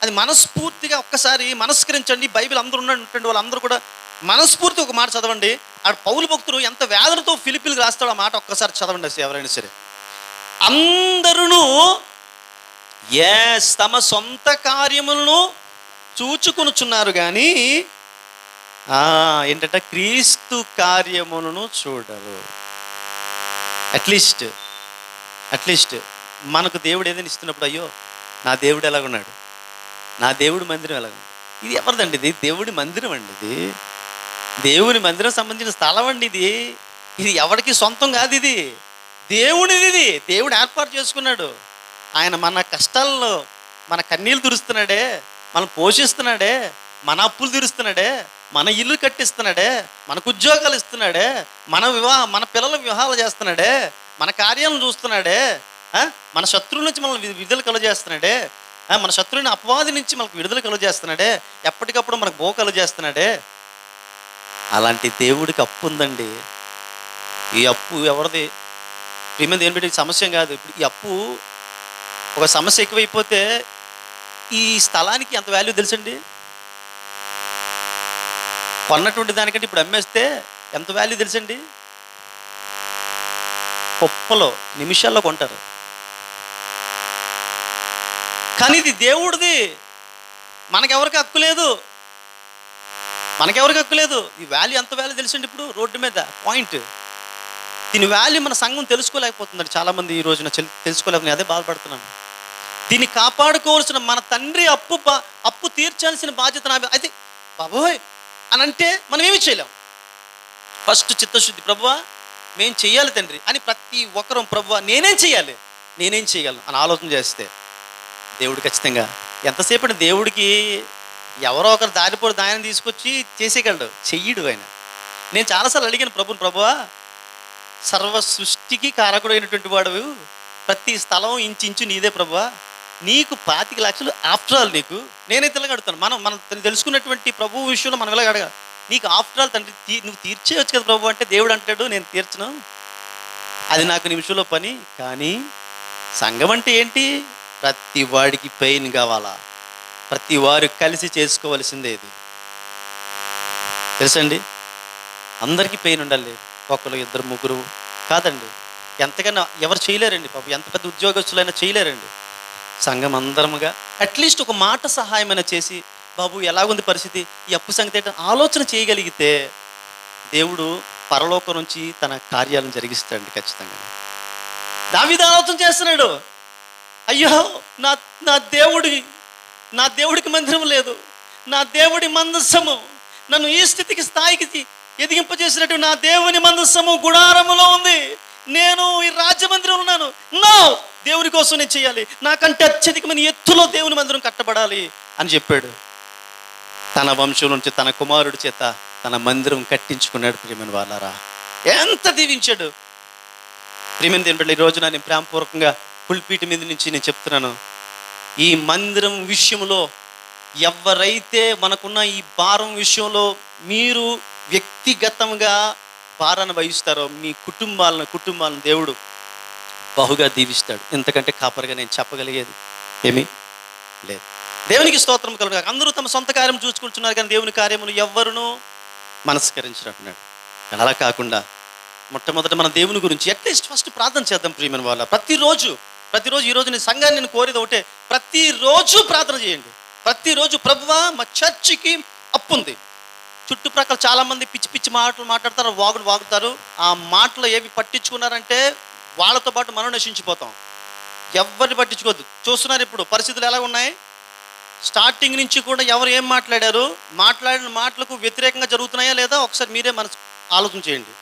అది మనస్ఫూర్తిగా ఒక్కసారి మనస్కరించండి. బైబిల్ అందరూ ఉన్నటువంటి వాళ్ళందరూ కూడా మనస్ఫూర్తి ఒక మాట చదవండి. ఆ పౌలు భక్తుడు ఎంత వేదనతో ఫిలిప్పీలకు రాస్తాడు ఆ మాట ఒక్కసారి చదవండి ఎవరైనా సరే. అందరూ తమ సొంత కార్యములను చూచుకొనుచున్నారు కానీ ఏంటంటే క్రీస్తు కార్యములను చూడరు. అట్లీస్ట్ మనకు దేవుడు ఏదైనా ఇస్తున్నప్పుడు అయ్యో నా దేవుడు ఎలాగున్నాడు, నా దేవుడి మందిరం ఎలాగున్నాడు, ఇది ఎవరిదండి? ఇది దేవుడి మందిరం అండి, ఇది దేవుని మందిరం సంబంధించిన స్థలం అండి, ఇది ఎవరికి సొంతం కాదు, ఇది దేవుడిది. ఇది దేవుడు ఏర్పాటు చేసుకున్నాడు. ఆయన మన కష్టాల్లో మన కన్నీళ్ళు తురుస్తున్నాడే, మనం పోషిస్తున్నాడే, మన అప్పులు తీరుస్తున్నాడే, మన ఇల్లు కట్టిస్తున్నాడే, మనకు ఉద్యోగాలు ఇస్తున్నాడే, మన పిల్లల వివాహాలు చేస్తున్నాడే, మన కార్యాలను చూస్తున్నాడే, మన శత్రువుల నుంచి మనల్ని విడుదల కలుగజేస్తున్నాడే, మన శత్రువుని అపవాది నుంచి మనకు విడుదల కలుగజేస్తున్నాడే, ఎప్పటికప్పుడు మనకు బో కలుగజేస్తున్నాడే. అలాంటి దేవుడికి అప్పు ఉందండి. ఈ అప్పు ఎవరిది? ప్రియమైన దేవుని బిడ్డ సమస్య కాదు. ఇప్పుడు ఈ అప్పు ఒక సమస్య ఎక్కువైపోతే ఈ స్థలానికి ఎంత వాల్యూ తెలుసండి? కొన్నటువంటి దానికంటే ఇప్పుడు అమ్మేస్తే ఎంత వాల్యూ తెలుసండి? కుప్పలో నిమిషాల్లో కొంటారు. కానీ ఇది దేవుడిది, మనకెవరికి హక్కు లేదు. ఈ వాల్యూ ఎంత వాల్యూ తెలుసండి? ఇప్పుడు రోడ్డు మీద పాయింట్, దీని వాల్యూ మన సంఘం తెలుసుకోలేకపోతుందండి. చాలామంది ఈ రోజున తెలుసుకోలేకపోతే అదే బాధపడుతున్నాను. దీన్ని కాపాడుకోవాల్సిన మన తండ్రి అప్పు తీర్చాల్సిన బాధ్యత నా అయితే బాబోయ్ అని అంటే మనం ఏమి చేయలేం. ఫస్ట్ చిత్తశుద్ధి, ప్రభువా మేము చెయ్యాలి తండ్రి అని ప్రతి ఒక్కరూ ప్రభువా నేనేం చేయగలను అని ఆలోచన చేస్తే దేవుడు ఖచ్చితంగా ఎంతసేపు దేవుడికి ఎవరో ఒకరు దారిపోడు దాన్ని తీసుకొచ్చి చేసేయగలడు, చెయ్యడు ఆయన. నేను చాలాసార్లు అడిగాను ప్రభువా సర్వ సృష్టికి కారకుడైనటువంటి వాడు ప్రతి స్థలం ఇంచు నీదే ప్రభువా, నీకు 25 లక్షలు ఆఫ్టర్ ఆల్, నీకు నేనైతే ఇలాగ అడుగుతాను. మనం తెలుసుకున్నటువంటి ప్రభువు విషయంలో మనం ఇలాగ అడగాలి. నీకు ఆఫ్టర్ ఆల్ తండ్రి నువ్వు తీర్చేయచ్చు కదా ప్రభు అంటే, దేవుడు అంటాడు నేను తీర్చను, అది నాకు నిమిషంలో పని. కానీ సంఘం అంటే ఏంటి? ప్రతి వాడికి పెయిన్ కావాలా, ప్రతి వారు కలిసి చేసుకోవలసిందే. ఇది తెలుసండి, అందరికీ పెయిన్ ఉండాలి. ఒకరు ఇద్దరు ముగ్గురు కాదండి, ఎంతకన్నా ఎవరు చేయలేరండి. పాపం ఎంత పెద్ద ఉద్యోగస్తులైనా చేయలేరండి. సంఘం అందరముగా అట్లీస్ట్ ఒక మాట సహాయమైనా చేసి, బాబు ఎలాగుంది పరిస్థితి, ఈ అప్పు సంగతి ఏంటో ఆలోచన చేయగలిగితే దేవుడు పరలోకం నుంచి తన కార్యాలను జరిగిస్తాడండి ఖచ్చితంగా. దావీదు ఆలోచన చేస్తున్నాడు, అయ్యో నా దేవుడికి మందిరం లేదు, నా దేవుడి మందస్సము నన్ను ఈ స్థాయికి ఎదిగింపజేసినట్టు నా దేవుని మందస్సము గుడారములో ఉంది, నేను ఈ రాజ్యమందిరంలో ఉన్నాను. నో, దేవుని కోసం నేను చేయాలి, నాకంటే అత్యధికమైన ఎత్తులో దేవుని మందిరం కట్టబడాలి అని చెప్పాడు. తన వంశం నుంచి తన కుమారుడి చేత తన మందిరం కట్టించుకున్నాడు. ప్రియమైన వాళ్ళారా, ఎంత దీవించాడు. ప్రియమైన దేవుని బిడ్డలారా, ఈ రోజున నేను ప్రేమపూర్వకంగా పుల్పీటి మీద నుంచి నేను చెప్తున్నాను, ఈ మందిరం విషయంలో ఎవరైతే మనకున్న ఈ భారం విషయంలో మీరు వ్యక్తిగతంగా భారాన్ని వహిస్తారో మీ కుటుంబాలను దేవుడు బహుగా దీవిస్తాడు. ఇంతకంటే కాపరిగా నేను చెప్పగలిగేది ఏమీ లేదు. దేవునికి స్తోత్రం కలుగును. అందరూ తమ సొంత కార్యం చూసుకుంటున్నారు, కానీ దేవుని కార్యములు ఎవ్వరునూ మనస్కరించినట్టున్నాడు. అలా కాకుండా మొట్టమొదట మన దేవుని గురించి అట్లీస్ట్ ఫస్ట్ ప్రార్థన చేద్దాం. ప్రియమైన వాళ్ళ, ప్రతిరోజు ఈరోజు నేను సంఘాన్ని నేను కోరేది ఒకటే, ప్రతిరోజు ప్రార్థన చేయండి. ప్రతిరోజు ప్రభువా మా చర్చికి అప్పు ఉంది. చుట్టుప్రక్కల చాలామంది పిచ్చి పిచ్చి మాటలు మాట్లాడతారు, వాగుతారు. ఆ మాటలు ఏవి పట్టించుకున్నారంటే వాళ్ళతో పాటు మనం నశించిపోతాం. ఎవరిని పట్టించుకోవద్దు. చూస్తున్నారు ఇప్పుడు పరిస్థితులు ఎలా ఉన్నాయి. స్టార్టింగ్ నుంచి కూడా ఎవరు ఏం మాట్లాడారు, మాట్లాడిన మాటలకు వ్యతిరేకంగా జరుగుతున్నాయా లేదా ఒకసారి మీరే ఆలోచన చేయండి.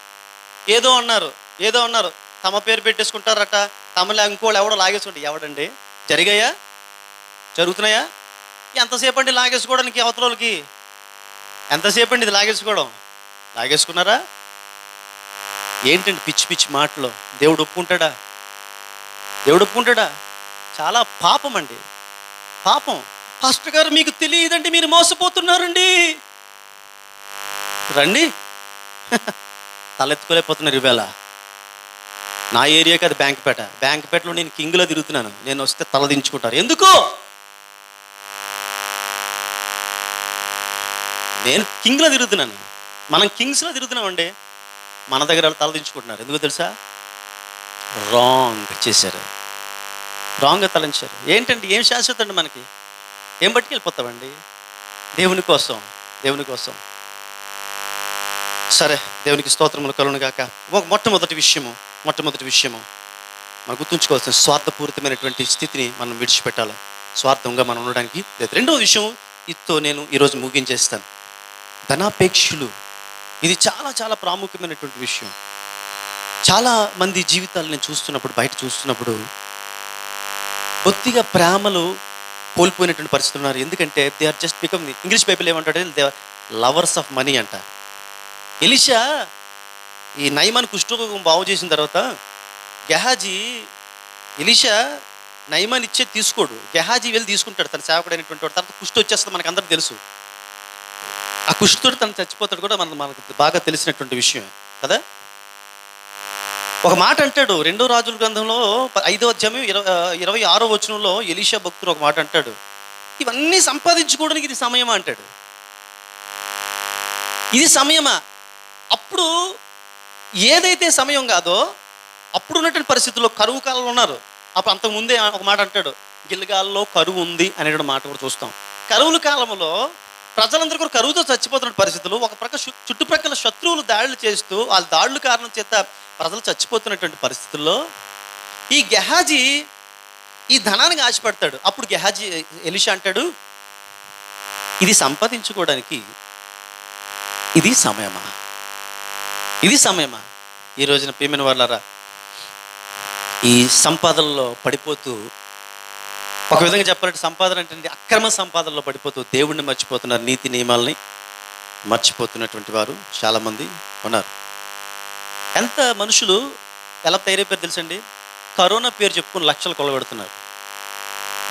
ఏదో అన్నారు, తమ పేరు పెట్టేసుకుంటారట, తమలో ఇంకోళ్ళు ఎవడో లాగేసుకుంటారు. ఎవడండి? జరుగుతున్నాయా? ఎంతసేపు అండి లాగేసుకోవడానికి? అవతలకి ఎంతసేపు అండి ఇది లాగేసుకున్నారా? ఏంటండి పిచ్చి పిచ్చి మాటలు? దేవుడు ఒప్పుకుంటాడా? చాలా పాపం అండి, పాపం. పాస్టర్ గారు మీకు తెలియదండి, మీరు మోసపోతున్నారండి. రండి, తలెత్తుకోలేకపోతున్నారు ఈవేళ. నా ఏరియాకి అది బ్యాంక్పేటలో నేను కింగ్లో తిరుగుతున్నాను. నేను వస్తే తలదించుకుంటారు. ఎందుకు? నేను కింగ్లో తిరుగుతున్నాను, మనం కింగ్స్లో తిరుగుతున్నామండి. మన దగ్గర వాళ్ళు తలదించుకుంటున్నారు. ఎందుకో తెలుసా? రాంగ్గా తలంచారు. ఏంటండి? ఏం శాశ్వత అండి మనకి? ఏం పట్టుకెళ్ళిపోతామండి? దేవుని కోసం. సరే, దేవునికి స్తోత్రములు కలుగును గాక. మొట్టమొదటి విషయము మనం గుర్తుంచుకోవాల్సిన స్వార్థపూరితమైనటువంటి స్థితిని మనం విడిచిపెట్టాలి. స్వార్థంగా మనం ఉండడానికి లేదు. రెండవ విషయం ఇదితో నేను ఈరోజు ముగించేస్తాను. ధనాపేక్షలు. ఇది చాలా చాలా ప్రాముఖ్యమైనటువంటి విషయం. చాలా మంది జీవితాలు నేను బయట చూస్తున్నప్పుడు బొత్తిగా ప్రేమలు కోల్పోయినటువంటి పరిస్థితులు ఉన్నారు. ఎందుకంటే they are just become, English Bible ఏమంటాడు, they are lovers of money అంట. ఎలీషా ఈ నయమాన్ కుష్ఠరోగం బాగు చేసిన తర్వాత ఎలీషా నయమాన్ ఇచ్చే తీసుకోడు, గెహాజీ వెళ్ళి తీసుకుంటాడు, తన సేవకుడైనటువంటి వాడు. తర్వాత కుష్ఠ వచ్చేస్తుంది, మనకు అందరికి తెలుసు. ఆ కుష్ఠతో తను చచ్చిపోతాడు కూడా మనకు బాగా తెలిసినటువంటి విషయం కదా. ఒక మాట అంటాడు 2 రాజుల గ్రంథంలో 5వ అధ్యాయం 26వ వచనంలో ఎలీషా భక్తుడు ఒక మాట అంటాడు, ఇవన్నీ సంపాదించుకోవడానికి ఇది సమయమా అంటాడు. ఇది సమయమా? అప్పుడు ఏదైతే సమయం కాదో అప్పుడు ఉన్నటువంటి పరిస్థితుల్లో కరువు కాలంలో ఉన్నారు. అప్పుడు అంతకుముందే ఒక మాట అంటాడు, గిల్గాల్లో కరువు ఉంది అనేటువంటి మాట కూడా చూస్తాం. కరువుల కాలంలో ప్రజలందరూ కూడా కరువుతో చచ్చిపోతున్న పరిస్థితులు, ఒక ప్రక్క చుట్టుప్రక్కల శత్రువులు దాడులు చేస్తూ వాళ్ళ దాడుల కారణం చేత ప్రజలు చచ్చిపోతున్నటువంటి పరిస్థితుల్లో ఈ గెహాజీ ఈ ధనానికి ఆశపడతాడు. అప్పుడు ఎలీషా అంటాడు, ఇది సంపాదించుకోవడానికి ఇది సమయమా? ఈ రోజున ప్రియమైన వాళ్ళారా, ఈ సంపాదనలో పడిపోతూ, ఒక విధంగా చెప్పాలంటే సంపాదన అంటే అక్రమ సంపాదనలో పడిపోతూ దేవుణ్ణి మర్చిపోతున్నారు, నీతి నియమాలని మర్చిపోతున్నటువంటి వారు చాలామంది ఉన్నారు. ఎంత మనుషులు ఎలా తయారైపోయారు తెలుసండి? కరోనా పేరు చెప్పుకొని లక్షలు కొలగొడుతున్నారు.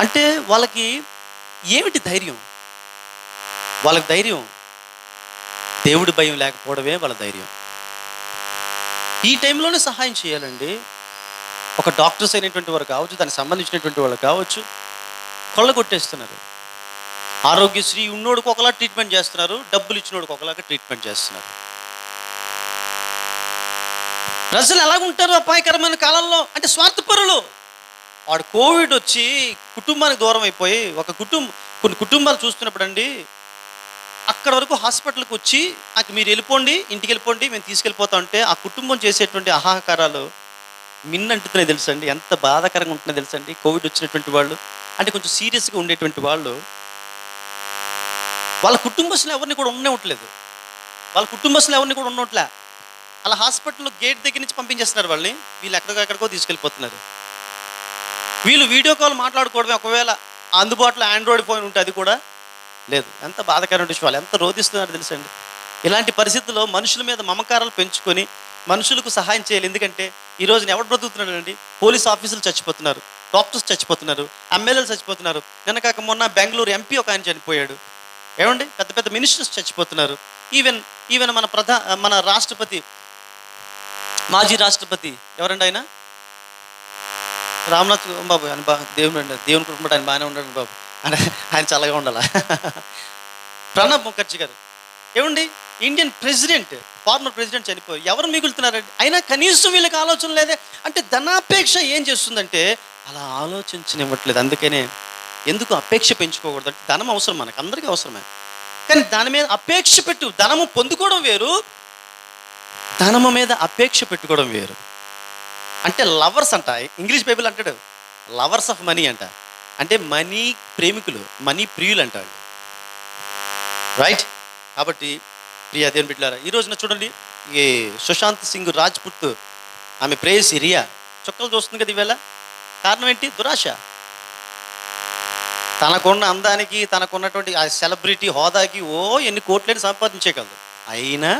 అంటే వాళ్ళకి ఏమిటి ధైర్యం? వాళ్ళకి ధైర్యం దేవుడి భయం లేకపోవడమే వాళ్ళ ధైర్యం. ఈ టైంలోనే సహాయం చేయాలండి. ఒక డాక్టర్స్ అయినటువంటి వారు కావచ్చు, దానికి సంబంధించినటువంటి వాళ్ళు కావచ్చు, కొల్లగొట్టేస్తున్నారు. ఆరోగ్యశ్రీ ఉన్నోడికి ఒకలా ట్రీట్మెంట్ చేస్తున్నారు, డబ్బులు ఇచ్చినోడికి ఒకలాగా ట్రీట్మెంట్ చేస్తున్నారు. ప్రజలు ఎలాగుంటారు అపాయకరమైన కాలంలో అంటే స్వార్థపరులు. వాడు కోవిడ్ వచ్చి కుటుంబానికి దూరం అయిపోయి కొన్ని కుటుంబాలు చూస్తున్నప్పుడు అండి, అక్కడ వరకు హాస్పిటల్కి వచ్చి నాకు మీరు వెళ్ళిపోండి, ఇంటికి వెళ్ళిపోండి, మేము తీసుకెళ్ళిపోతాం అంటే ఆ కుటుంబం చేసేటువంటి ఆహాకారాలు మిన్నంటుతున్నాయి తెలుసండి. ఎంత బాధాకరంగా ఉంటుందో తెలుసండి. కోవిడ్ వచ్చినటువంటి వాళ్ళు అంటే కొంచెం సీరియస్గా ఉండేటువంటి వాళ్ళు వాళ్ళ కుటుంబస్తులు ఎవరిని కూడా ఉండనివ్వట్లేదు. అలా హాస్పిటల్లో గేట్ దగ్గర నుంచి పంపించేస్తున్నారు వాళ్ళని. వీళ్ళు ఎక్కడికో తీసుకెళ్ళిపోతున్నారు. వీళ్ళు వీడియో కాల్ మాట్లాడుకోవడమే, ఒకవేళ అందుబాటులో ఆండ్రాయిడ్ ఫోన్ ఉంటే అది కూడా లేదు. ఎంత బాధాకరమైన విషయం. వాళ్ళు ఎంత రోధిస్తున్నారు తెలుసండి. ఇలాంటి పరిస్థితుల్లో మనుషుల మీద మమకారాలు పెంచుకొని మనుషులకు సహాయం చేయాలి. ఎందుకంటే ఈ రోజున ఎవరు బ్రతుకుతున్నాడు అండి? పోలీస్ ఆఫీసులు చచ్చిపోతున్నారు, డాక్టర్స్ చచ్చిపోతున్నారు, ఎమ్మెల్యేలు చచ్చిపోతున్నారు. నిన్న కాక మొన్న బెంగళూరు ఎంపీ ఒక ఆయన చనిపోయాడు. ఏమండి, పెద్ద పెద్ద మినిస్టర్స్ చచ్చిపోతున్నారు. ఈవెన్ మన రాష్ట్రపతి, మాజీ రాష్ట్రపతి ఎవరండి ఆయన? రామ్నాథ్ బాబు. ఆయన దేవుని కుటుంబం ఆయన బాగానే ఉన్నాడు బాబు. ఆయన చల్లగా ఉండాలా. ప్రణబ్ ముఖర్జీ గారు ఏమండి, ఇండియన్ ప్రెసిడెంట్, ఫార్మర్ ప్రెసిడెంట్ చనిపోయి ఎవరు మిగులుతున్నారండి? అయినా కనీసం వీళ్ళకి ఆలోచన లేదే. అంటే ధనాపేక్ష ఏం చేస్తుందంటే అలా ఆలోచించనివ్వట్లేదు. అందుకనే ఎందుకు అపేక్ష పెంచుకోకూడదు అంటే ధనం అవసరం, మనకు అందరికీ అవసరమే. కానీ దాని మీద అపేక్ష పెట్టు, ధనము పొందుకోవడం వేరు, ధనము మీద అపేక్ష పెట్టుకోవడం వేరు. అంటే లవర్స్ అంట, ఇంగ్లీష్ బైబిల్ అంటాడు లవర్స్ ఆఫ్ మనీ అంట. అంటే మనీ ప్రేమికులు, మనీ ప్రియులు అంటాడు. రైట్. కాబట్టి ప్రియా దేవుని బిడ్డలారా, ఈ రోజున చూడండి, ఈ సుశాంత్ సింగ్ రాజ్పుత్ ఆమె ప్రేయసి రియా చుక్కలు చూస్తుంది కదా ఈవేళ. కారణం ఏంటి? దురాశ. తనకున్న అందానికి, తనకున్నటువంటి ఆ సెలబ్రిటీ హోదాకి ఎన్ని కోట్లని సంపాదించేయగలదు. అయినా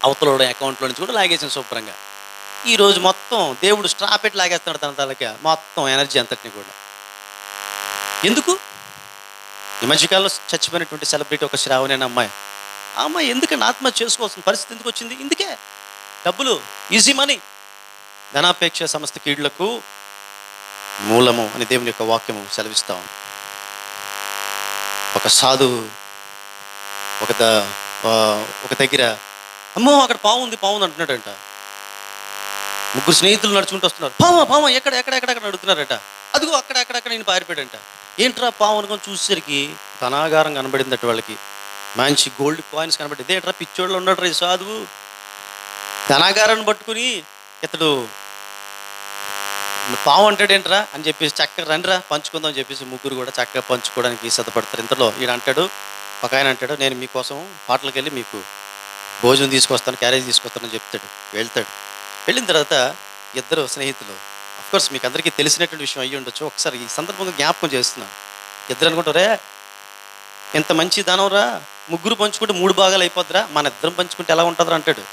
అవతలోడ అకౌంట్లో నుంచి కూడా లాగేసింది శుభ్రంగా. ఈరోజు మొత్తం దేవుడు స్ట్రాపెట్ లాగేస్తున్నాడు తన తలకి మొత్తం ఎనర్జీ అంతటిని కూడా. ఎందుకు? ఈ మధ్యకాలంలో చచ్చిపోయినటువంటి సెలబ్రిటీ ఒక శ్రావణి అనే అమ్మాయి. ఆ అమ్మాయి ఎందుకంటే ఆత్మహత్య చేసుకోవాల్సిన పరిస్థితి ఎందుకు వచ్చింది? ఇందుకే, డబ్బులు, ఈజీ మనీ. ధనాపేక్ష సమస్త కీడులకు మూలము అని దేవుని యొక్క వాక్యము సెలవిస్తా ఉంది. ఒక సాధువు ఒక దగ్గర, అమ్మో అక్కడ పాము ఉంది అంటున్నాడంట. ముగ్గురు స్నేహితులు నడుచుకుంటూ వస్తున్నారు. పామ ఎక్కడ అడుగుతున్నారట. అదిగో అక్కడ నేను పారిపోయాడంట. ఏంట్రా పాము అనుకొని చూసేసరికి ధనాగారం కనబడిందట వాళ్ళకి. మంచి గోల్డ్ కాయిన్స్ కనబడింది. ఏంట్రా పిచ్చోళ్ళు ఉన్నాడు రా సాధువు. ధనాగారాన్ని పట్టుకుని ఇతడు పాము అంటాడేంట్రా అని చెప్పేసి చక్కగా రండిరా పంచుకుందాం అని చెప్పేసి ముగ్గురు కూడా చక్కగా పంచుకోవడానికి సిద్ధపడతారు. ఇంతలో ఈయన అంటాడు, ఒక ఆయన అంటాడు, నేను మీకోసం హోటల్కి వెళ్ళి మీకు భోజనం తీసుకొస్తాను, క్యారేజ్ తీసుకొస్తానని చెప్తాడు. వెళ్ళిన తర్వాత ఇద్దరు స్నేహితులు, అఫ్కోర్స్ మీకు అందరికీ తెలిసినటువంటి విషయం అయ్యి ఉండొచ్చు, ఒకసారి ఈ సందర్భంగా జ్ఞాపకం చేస్తున్నాను. ఇద్దరు అనుకుంటారే, ఎంత మంచి దానంరా, ముగ్గురు పంచుకుంటే 3 భాగాలు అయిపోద్దిరా, మన ఇద్దరం పంచుకుంటే ఎలా ఉంటుందిరా అంటాడు.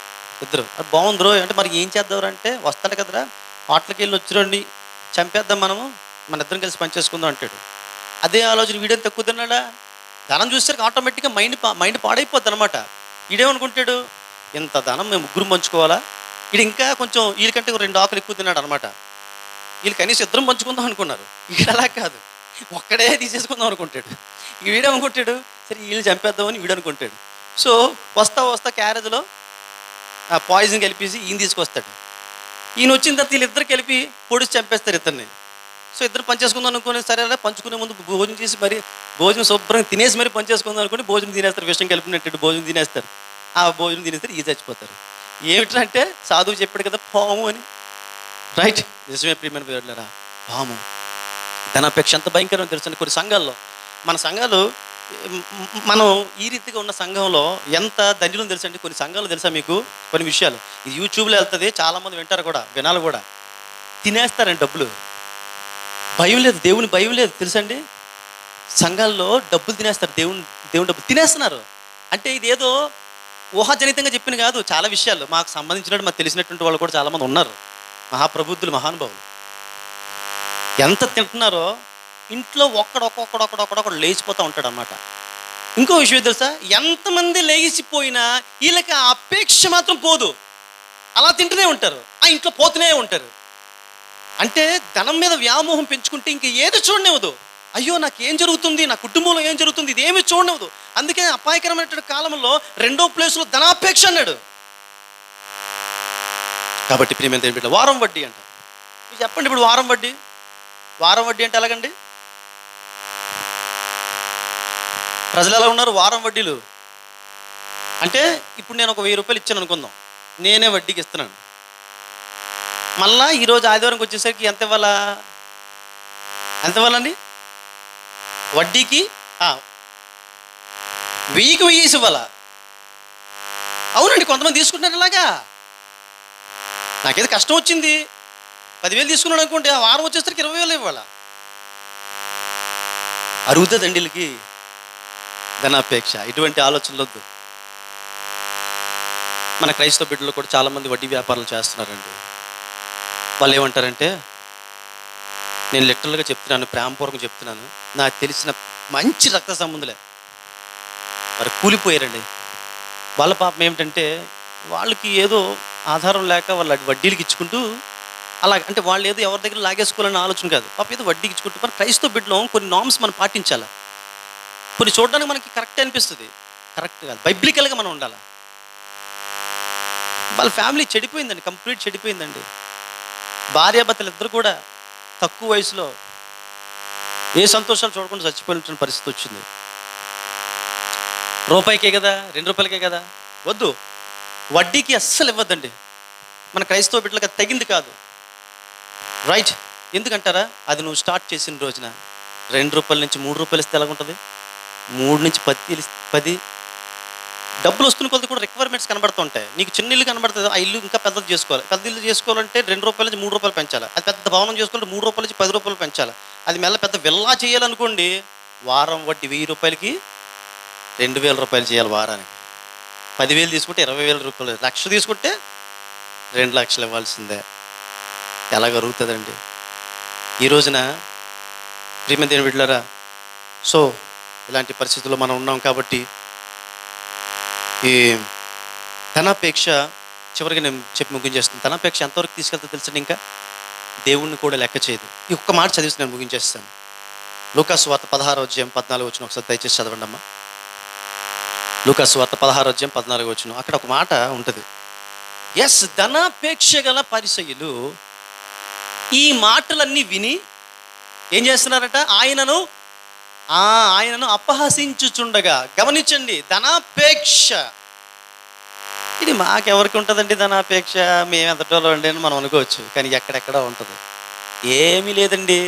ఇద్దరు అది బాగుందిరో అంటే మరి ఏం చేద్దాంరా అంటే, వస్తాడు కదరా హోటల్కి వెళ్ళి వచ్చిరండి, చంపేద్దాం మనము, మన ఇద్దరం కలిసి పనిచేసుకుందాం అంటాడు. అదే ఆలోచన వీడేం తక్కువ తిన్నాడా? ధనం చూసేసరికి ఆటోమేటిక్గా మైండ్ పాడైపోద్ది అనమాట. వీడేమనుకుంటాడు, ఇంత ధనం మేము ముగ్గురు పంచుకోవాలా, వీడు ఇంకా కొంచెం వీళ్ళకంటే 2 ఆకులు ఎక్కువ తిన్నాడు అనమాట. వీళ్ళు కనీసం ఇద్దరం పంచుకుందాం అనుకున్నారు. వీడు అలా కాదు, ఒక్కడే తీసేసుకుందాం అనుకుంటాడు. వీడేమనుకుంటాడు, సరే వీళ్ళు చంపేద్దామని వీడు అనుకుంటాడు. సో వస్తా క్యారేజ్లో పాయిజన్ కలిపేసి ఈయన తీసుకొస్తాడు. ఈయన వచ్చిన తర్వాత వీళ్ళిద్దరు కలిపి పొడిచి చంపేస్తారు ఇద్దరిని. సో ఇద్దరు పనిచేసుకుందాం అనుకుని, సరే అలా పంచుకునే ముందు భోజనం చేసి మరి భోజనం శుభ్రంగా తినేసి మరి పనిచేసుకుందాం అనుకుని భోజనం తినేస్తారు. విషయం కలిపినట్టు భోజనం తినేస్తారు. ఆ భోజనం తినేస్తారు, ఈ చచ్చిపోతారు. ఏమిటంటే సాధువు చెప్పాడు కదా పాము అని. రైట్, నిజమే ప్రియమైన పిల్లలారా, పాము ధనాపేక్ష ఎంత భయంకరమో తెలుసండి. కొన్ని సంఘాల్లో, మన సంఘాలు, మనం ఈ రీతిగా ఉన్న సంఘంలో ఎంత ధన్యులం తెలుసండి. కొన్ని సంఘాలు తెలుసా మీకు కొన్ని విషయాలు, ఇది యూట్యూబ్లో వెళ్తుంది, చాలామంది వింటారు కూడా, వినాలి కూడా. తినేస్తారండి డబ్బులు, భయం లేదు, దేవుని భయం లేదు తెలుసండి. సంఘాల్లో డబ్బులు తినేస్తారు, దేవుని డబ్బులు తినేస్తున్నారు. అంటే ఇదేదో ఊహాజనితంగా చెప్పిన కాదు, చాలా విషయాలు మాకు సంబంధించినట్టు మాకు తెలిసినటువంటి వాళ్ళు కూడా చాలామంది ఉన్నారు, మహాప్రబుద్ధులు, మహానుభావులు. ఎంత తింటున్నారో ఇంట్లో ఒక్కడొక్కడొక్కడొక్కడొక్కడొక్కడు లేచిపోతూ ఉంటాడు అన్నమాట. ఇంకో విషయం తెలుసా, ఎంతమంది లేచిపోయినా వీళ్ళకి ఆ అపేక్ష మాత్రం పోదు. అలా తింటూనే ఉంటారు, ఆ ఇంట్లో పోతూనే ఉంటారు. అంటే ధనం మీద వ్యామోహం పెంచుకుంటే ఇంక ఏది చూడనివ్వదు. అయ్యో నాకేం జరుగుతుంది, నా కుటుంబంలో ఏం జరుగుతుంది, ఇదేమీ చూడనివ్వదు. అందుకే అపాయకరమైనటువంటి కాలంలో రెండో ప్లేస్లో ధనాపేక్ష అన్నాడు. కాబట్టి ప్రియమైన దేవుని బిడ్డ, వారం వడ్డీ అంట. మీరు చెప్పండి, ఇప్పుడు వారం వడ్డీ అంటే ఎలాగండి? ప్రజలు ఎలా ఉన్నారు? వారం వడ్డీలు అంటే ఇప్పుడు నేను ఒక 1000 రూపాయలు ఇచ్చాను అనుకుందాం, నేనే వడ్డీకి ఇస్తున్నాను. మళ్ళా ఈరోజు ఆదివారంకి వచ్చేసరికి ఎంత ఇవ్వాలండి? వడ్డీకి 1000కి 1000 ఇవ్వాలా? అవునండి, కొంతమంది తీసుకుంటున్నారు ఇలాగా. నాకేదో కష్టం వచ్చింది, 10,000 తీసుకున్నాడు అనుకుంటే ఆ వారం వచ్చేసరికి 20,000 ఇవ్వాలా? అరుగుతుందండి వీళ్ళకి ధనాపేక్ష. ఇటువంటి ఆలోచనలు వద్దు. మన క్రైస్తవ బిడ్డలు కూడా చాలామంది వడ్డీ వ్యాపారాలు చేస్తున్నారండి. వాళ్ళు ఏమంటారంటే, నేను లిటరల్గా చెప్తున్నాను, ప్రేమపూర్వకంగా చెప్తున్నాను, నాకు తెలిసిన మంచి రక్త సంబంధులే మరి కూలిపోయారండి. వాళ్ళ పాపం ఏమిటంటే, వాళ్ళకి ఏదో ఆధారం లేక వాళ్ళు వడ్డీలకి ఇచ్చుకుంటూ అలా, అంటే వాళ్ళు ఏదో ఎవరి దగ్గర లాగేసుకోవాలనే ఆలోచన కాదు, పాప ఏదో వడ్డీకి ఇచ్చుకుంటూ. మన క్రైస్తవ బిడ్డలో కొన్ని నామ్స్ మనం పాటించాలి. కొన్ని చూడడానికి మనకి కరెక్ట్ అనిపిస్తుంది, కరెక్ట్ కాదు, బైబిలికల్గా మనం ఉండాలి. వాళ్ళ ఫ్యామిలీ చెడిపోయిందండి, కంప్లీట్ చెడిపోయిందండి. భార్యాభర్తలు ఇద్దరు కూడా తక్కువ వయసులో ఏ సంతోషాలు చూడకుండా చచ్చిపోయిన పరిస్థితి వచ్చింది. రూపాయికే కదా, 2 రూపాయలకే కదా, వద్దు. వడ్డీకి అస్సలు ఇవ్వద్దండి. మన క్రైస్తవ బిడ్డలకు అది తగింది కాదు, రైట్? ఎందుకంటారా, అది నువ్వు స్టార్ట్ చేసిన రోజున 2 రూపాయల నుంచి 3 రూపాయలు ఇస్తే ఎలాగుంటుంది? 3 నుంచి 10 డబ్బులు వస్తున్న కొద్ది కూడా రిక్వైర్మెంట్స్ కనబడుతూ ఉంటాయి. నీకు చిన్న ఇల్లు కనబడుతుంది, ఆ ఇల్లు ఇంకా పెద్దది చేసుకోవాలి. పెద్ద ఇల్లు చేసుకోవాలంటే 2 రూపాయల నుంచి 3 రూపాయలు పెంచాలి. అది పెద్ద భవనం చేసుకోవాలంటే 3 రూపాయల నుంచి 10 రూపాయలు పెంచాలి. అది మెల్ల పెద్ద విల్లా చేయాలనుకోండి, వారం వడ్డీ 1000 రూపాయలకి 2000 రూపాయలు చేయాలి వారానికి. 10,000 తీసుకుంటే 20,000 రూపాయలు, 1,00,000 తీసుకుంటే 2 లక్షలు ఇవ్వాల్సిందే. ఎలా జరుగుతుందండి ఈ రోజున? ప్రియమైన దేవుని బిడ్డలారా, సో ఇలాంటి పరిస్థితుల్లో మనం ఉన్నాం కాబట్టి ఈ ధనాపేక్ష, చివరికి నేను చెప్పి ముగించేస్తాను. ధనాపేక్ష ఎంతవరకు తీసుకెళ్తా తెలుసండి? ఇంకా దేవుణ్ణి కూడా లెక్క చేయదు. ఈ ఒక్క మాట చదివిసి నేను ముగించేస్తాను. లూకాసు వార్త 16వ అధ్యాయం 14వ వచనం ఒకసారి దయచేసి చదవండి అమ్మా. లూకాసు వార్త 16వ అధ్యాయం 14వ వచనం, అక్కడ ఒక మాట ఉంటుంది. ఎస్, ధనాపేక్ష గల పరిసయ్యులు ఈ మాటలన్నీ విని ఏం చేస్తున్నారట? ఆయనను అపహసించుచుండగా. గమనించండి, ధనాపేక్ష. ఇది మాకెవరికి ఉంటుందండి ధనాపేక్ష? మేము ఎంతటోలో అండి అని మనం అనుకోవచ్చు, కానీ ఎక్కడెక్కడో ఉంటుంది. ఏమీ లేదండి.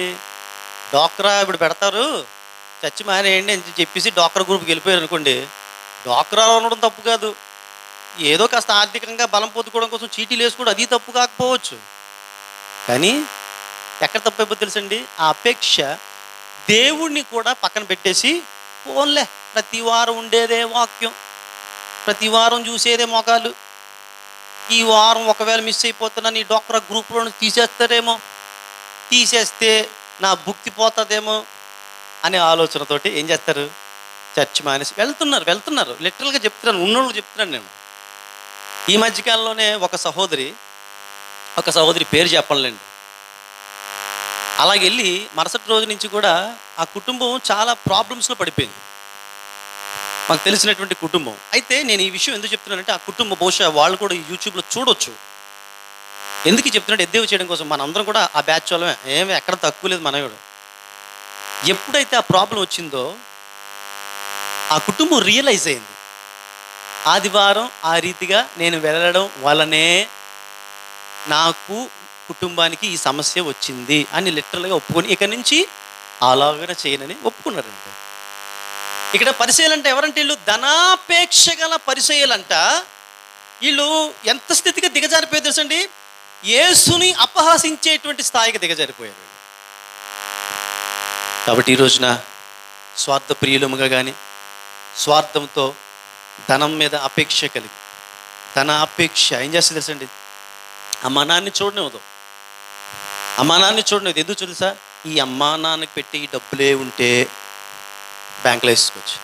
డాక్రా ఇప్పుడు పెడతారు, చచ్చి మానేయండి అని చెప్పేసి డాక్రా గ్రూప్కి వెళ్ళిపోయారు అనుకోండి, డాక్రాలో ఉండడం తప్పు కాదు. ఏదో కాస్త ఆర్థికంగా బలం పొందుకోవడం కోసం చీటీలు వేసుకోవడం అది తప్పు కాకపోవచ్చు, కానీ ఎక్కడ తప్పు అయిపోతుంది తెలుసండి? ఆ అపేక్ష దేవుణ్ణి కూడా పక్కన పెట్టేసి, పోన్లే ప్రతి వారం ఉండేదే వాక్యం, ప్రతి వారం చూసేదే మొఖాలు, ఈ వారం ఒకవేళ మిస్ అయిపోతున్నా నీ డాక్టర్ గ్రూప్లో తీసేస్తారేమో, తీసేస్తే నా భుక్తి పోతుందేమో అనే ఆలోచనతోటి ఏం చేస్తారు? చర్చ్ మానేసి వెళ్తున్నారు. లిటరల్గా చెప్తున్నాను, ఉన్నోళ్ళు చెప్తున్నాను నేను. ఈ మధ్యకాలంలోనే ఒక సహోదరి పేరు చెప్పలేండి, అలాగెళ్ళి మరుసటి రోజు నుంచి కూడా ఆ కుటుంబం చాలా ప్రాబ్లమ్స్లో పడిపోయింది. మాకు తెలిసినటువంటి కుటుంబం. అయితే నేను ఈ విషయం ఎందుకు చెప్తున్నానంటే, ఆ కుటుంబం బహుశా వాళ్ళు కూడా యూట్యూబ్లో చూడొచ్చు. ఎందుకు చెప్తున్నాడు? ఎద్దేవి చేయడం కోసం. మనందరం కూడా ఆ బ్యాచ్ వాళ్ళమే, ఏమి ఎక్కడ తక్కువ లేదు మనయోడు. ఎప్పుడైతే ఆ ప్రాబ్లం వచ్చిందో ఆ కుటుంబం రియలైజ్ అయింది, ఆదివారం ఆ రీతిగా నేను వెళ్ళడం వల్లనే నాకు కుటుంబానికి ఈ సమస్య వచ్చింది అని లిటరల్గా ఒప్పుకొని ఇక నుంచి అలాగనే చేయనని ఒప్పుకున్నారంట. ఇక్కడ పరిచయాలంటే ఎవరంటే, వీళ్ళు ధనాపేక్ష గల పరిచయాలంట. వీళ్ళు ఎంత స్థితిగా దిగజారిపోయారు తెలుసండి? యేసుని అపహసించేటువంటి స్థాయికి దిగజారిపోయారు. కాబట్టి ఈ రోజున స్వార్థ ప్రియులముగా కానీ, స్వార్థంతో ధనం మీద అపేక్ష కలిగి, ధన అపేక్ష ఏం చేస్తుంది తెలుసండి? అమ్మానాన్ని చూడనివ్వదు. ఎందుకు తెలుసా? ఈ అమ్మా నాన్నకి పెట్టి ఈ డబ్బులే ఉంటే బ్యాంకులో వేసుకోవచ్చు.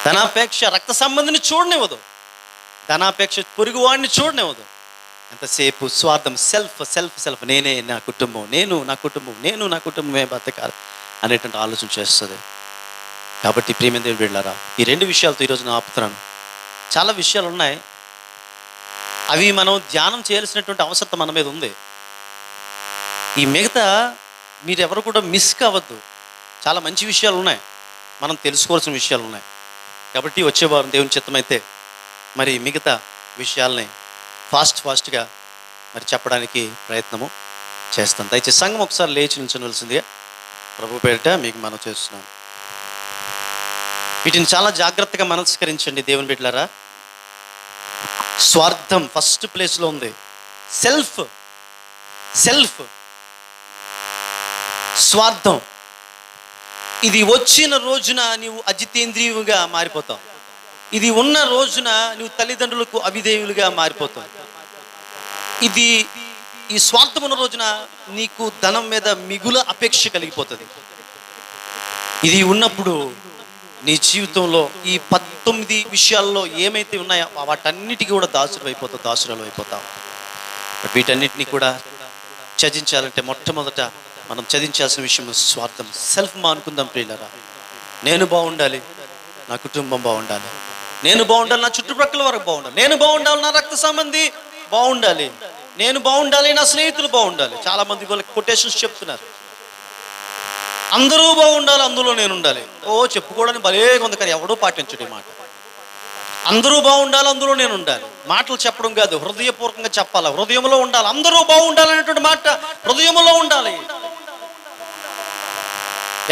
ధనాపేక్ష రక్త సంబంధిని చూడనివ్వదు, ధనాపేక్ష పొరుగువాడిని చూడనివ్వదు. ఎంతసేపు స్వార్థం, సెల్ఫ్ సెల్ఫ్ సెల్ఫ్, నేనే నా కుటుంబం, నేను నా కుటుంబం, నేను నా కుటుంబమే బతకాలి అనేటువంటి ఆలోచన చేస్తుంది. కాబట్టి ప్రియమైన దేవుని బిడ్డలారా, ఈ రెండు విషయాలతో ఈరోజు నేను ఆపుతున్నాను. చాలా విషయాలు ఉన్నాయి, అవి మనం ధ్యానం చేయాల్సినటువంటి అవసరం మన మీద ఉంది. ఈ మిగతా మీరెవరు కూడా మిస్ కావద్దు. చాలా మంచి విషయాలు ఉన్నాయి, మనం తెలుసుకోవాల్సిన విషయాలు ఉన్నాయి. కాబట్టి వచ్చే వారం దేవుని చిత్తమైతే మరి మిగతా విషయాల్ని ఫాస్ట్గా మరి చెప్పడానికి ప్రయత్నము చేస్తాను. దయచేసి సంఘం ఒకసారి లేచి నిల్చొనవలసిందిగా ప్రభు పేరిట మీకు మనం చేస్తున్నాం. వీటిని చాలా జాగ్రత్తగా మనస్కరించండి దేవుని బిడ్డలారా. స్వార్థం ఫస్ట్ ప్లేస్లో ఉంది. సెల్ఫ్ స్వార్థం, ఇది వచ్చిన రోజున నీవు అజితేంద్రియుగా మారిపోతావు. ఇది ఉన్న రోజున నువ్వు తల్లిదండ్రులకు అవిధేయులుగా మారిపోతావు. ఈ స్వార్థం ఉన్న రోజున నీకు ధనం మీద మిగుల అపేక్ష కలిగిపోతుంది. ఇది ఉన్నప్పుడు నీ జీవితంలో ఈ 19 విషయాల్లో ఏమైతే ఉన్నాయో వాటన్నిటికీ కూడా దాసురాలు అయిపోతావు. బట్ వీటన్నిటినీ కూడా త్యజించాలంటే మొట్టమొదట మనం త్యజించాల్సిన విషయం స్వార్థం. సెల్ఫ్ మానుకుందాం ప్రియులారా. నేను బాగుండాలి, నా కుటుంబం బాగుండాలి, నేను బాగుండాలి, నా చుట్టుప్రక్కల వరకు బాగుండాలి, నేను బాగుండాలి, నా రక్త సంబంధి బాగుండాలి, నేను బాగుండాలి, నా స్నేహితులు బాగుండాలి. చాలామంది వాళ్ళకి కొటేషన్స్ చెప్తున్నారు, అందరూ బాగుండాలి, అందులో నేను ఉండాలి. చెప్పుకోవడానికి భలే కొంత, కానీ ఎవడో పాటించడు ఈ మాట. అందరూ బాగుండాలి, అందులో నేను ఉండాలి. మాటలు చెప్పడం కాదు, హృదయపూర్వకంగా చెప్పాలి, హృదయంలో ఉండాలి. అందరూ బాగుండాలి అనేటువంటి మాట హృదయంలో ఉండాలి.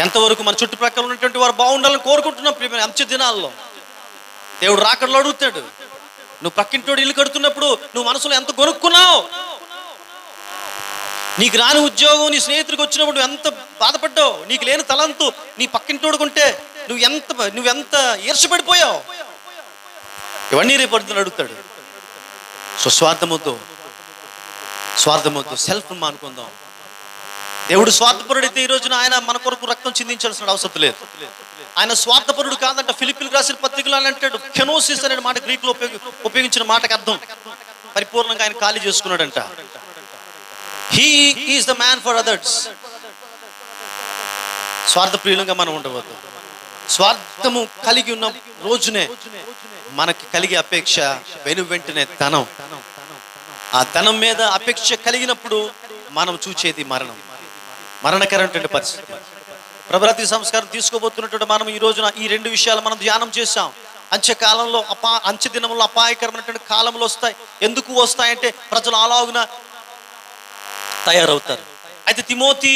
ఎంతవరకు మన చుట్టుప్రక్కల ఉన్నటువంటి వారు బాగుండాలని కోరుకుంటున్నాం ప్రియమైన అంత్య దినాల్లో. దేవుడు రాకడలో అడుగుతాడు, నువ్వు పక్కింటోడు ఇల్లు కడుతున్నప్పుడు నువ్వు మనసులో ఎంత కొనుక్కున్నావు? నీకు రాని ఉద్యోగం నీ స్నేహితుడికి వచ్చినప్పుడు ఎంత బాధపడ్డావు? నీకు లేని తలంతు నీ పక్కింటోడుకుంటే నువ్వెంత ఈర్షపడిపోయావు? ఇవన్నీ రేపు అడుగుతాడు. సో స్వార్థమొద్దు, సెల్ఫ్ మానుకుందాం. దేవుడు స్వార్థపరుడైతే ఈ రోజున ఆయన మన కొరకు రక్తం చిందించాల్సిన అవసరం లేదు. ఆయన స్వార్థపరుడు కాదంట. ఫిలిప్పీలకు రాసిన పత్రికలు అని అంటాడు, కెనోసిస్ అనే మాట గ్రీకులో ఉపయోగించిన మాటకు అర్థం పరిపూర్ణంగా ఆయన ఖాళీ చేసుకున్నాడంట. He is the man for others. స్వార్థప్రియులంగా మనం ఉండవద్దు. స్వార్థము కలిగి ఉన్న రోజునే మనకి కలిగే అపేక్ష వెంటనే ధనం. ఆ ధనం మీద అపేక్ష కలిగినప్పుడు మనం చూచేది మరణకరమైనటువంటి పరిస్థితి. ప్రభరతి సంస్కారం తీసుకోబోతున్నటువంటి మనం ఈ రోజున ఈ రెండు విషయాలు మనం ధ్యానం చేశాం. అంత్యకాలంలో అంత్య దినంలో అపాయకరమైనటువంటి కాలంలో వస్తాయి. ఎందుకు వస్తాయంటే ప్రజలు అలాగున తయారవుతారు. అయితే తిమోతి,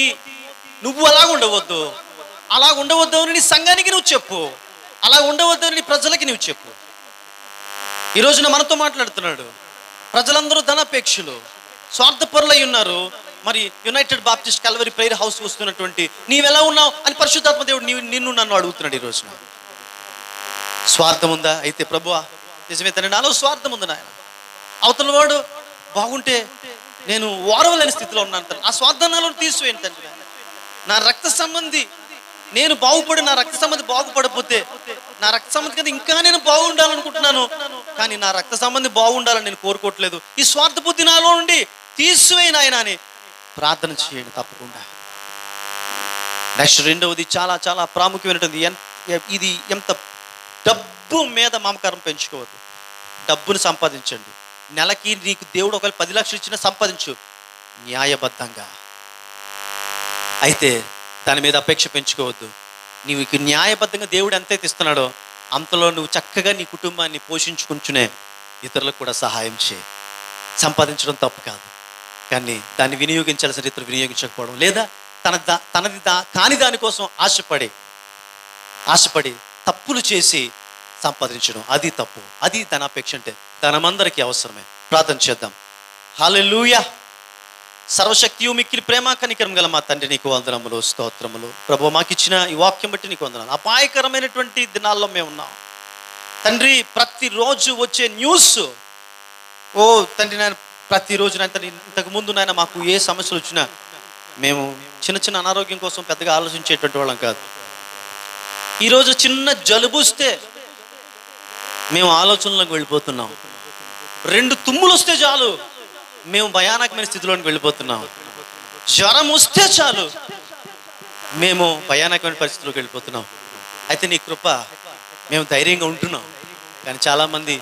నువ్వు అలా ఉండవద్దు అని నీ సంఘానికి నువ్వు చెప్పు, అలా ఉండవద్దు అని నీ ప్రజలకి నువ్వు చెప్పు. ఈ రోజున మనతో మాట్లాడుతున్నాడు. ప్రజలందరూ ధనాపేక్షలు, స్వార్థపరులై ఉన్నారు. మరి United Baptist Calvary prayer house వస్తున్నటువంటి నీవెలా ఉన్నావు అని పరిశుద్ధాత్మ దేవుడు నిన్ను నన్ను అడుగుతున్నాడు ఈ రోజున. స్వార్థం ఉందా? అయితే ప్రభువా నిజమే తండ్రి, నాలో స్వార్థం ఉంది నాయన. అవతల వాడు బాగుంటే నేను ఓరవలేని స్థితిలో ఉన్నాను తండ్రి. ఆ స్వార్థాలను తీసివేయండి తండ్రి. నా రక్త సంబంధి నేను బాగుపడి, నా రక్త సంబంధి బాగుపడకపోతే, నా రక్త సంబంధి కదా ఇంకా నేను బాగుండాలనుకుంటున్నాను, కానీ నా రక్త సంబంధి బాగుండాలని నేను కోరుకోవట్లేదు. ఈ స్వార్థ బుద్ధి నాలో నుండి తీసివేయి నాయన అని ప్రార్థన చేయండి తప్పకుండా. నెక్స్ట్ రెండవది చాలా చాలా ప్రాముఖ్యమైనటువంటి, ఇది ఎంత డబ్బు మీద మమకారం పెంచుకోవద్దు. డబ్బును సంపాదించండి. నెలకి నీకు దేవుడు ఒకవేళ 10 లక్షలు ఇచ్చినా సంపాదించు న్యాయబద్ధంగా. అయితే దాని మీద అపేక్ష పెంచుకోవద్దు. నీకు న్యాయబద్ధంగా దేవుడు ఎంతైతే ఇస్తున్నాడో అంతలో నువ్వు చక్కగా నీ కుటుంబాన్ని పోషించుకుంటూనే ఇతరులకు కూడా సహాయం చేయి. సంపాదించడం తప్పు కాదు, కానీ దాన్ని వినియోగించాల్సిన రీతిలో వినియోగించకపోవడం, లేదా తనది కాని దానికోసం ఆశపడి తప్పులు చేసి సంపాదించడం, అది తప్పు. అది ధనాపేక్ష అంటే ధనమందరికీ అవసరమే. ప్రార్థన చేద్దాం. హల్లెలూయా. సర్వశక్తియు మిక్కిలి ప్రేమ కనికరం గల మా తండ్రి, నీకు వందనములు, స్తోత్రములు. ప్రభు, మాకు ఇచ్చిన ఈ వాక్యం బట్టి నీకు వందనాలు. అపాయకరమైనటువంటి దినాల్లో మేము ఉన్నాం తండ్రి. ప్రతిరోజు వచ్చే న్యూస్, తండ్రి నాయన, ప్రతిరోజు నాయన ఇంతకు ముందు నాయన మాకు ఏ సమస్యలు వచ్చినా మేము చిన్న చిన్న అనారోగ్యం కోసం పెద్దగా ఆలోచించేటువంటి వాళ్ళం కాదు. ఈరోజు చిన్న జలుబు వస్తే మేము ఆలోచనలోకి వెళ్ళిపోతున్నాం. 2 తుమ్ములు వస్తే చాలు మేము భయానకమైన స్థితిలోకి వెళ్ళిపోతున్నాం. జ్వరం వస్తే చాలు మేము భయానకమైన పరిస్థితిలోకి వెళ్ళిపోతున్నాం. అయితే నీ కృప, మేము ధైర్యంగా ఉంటున్నాం. కానీ చాలామంది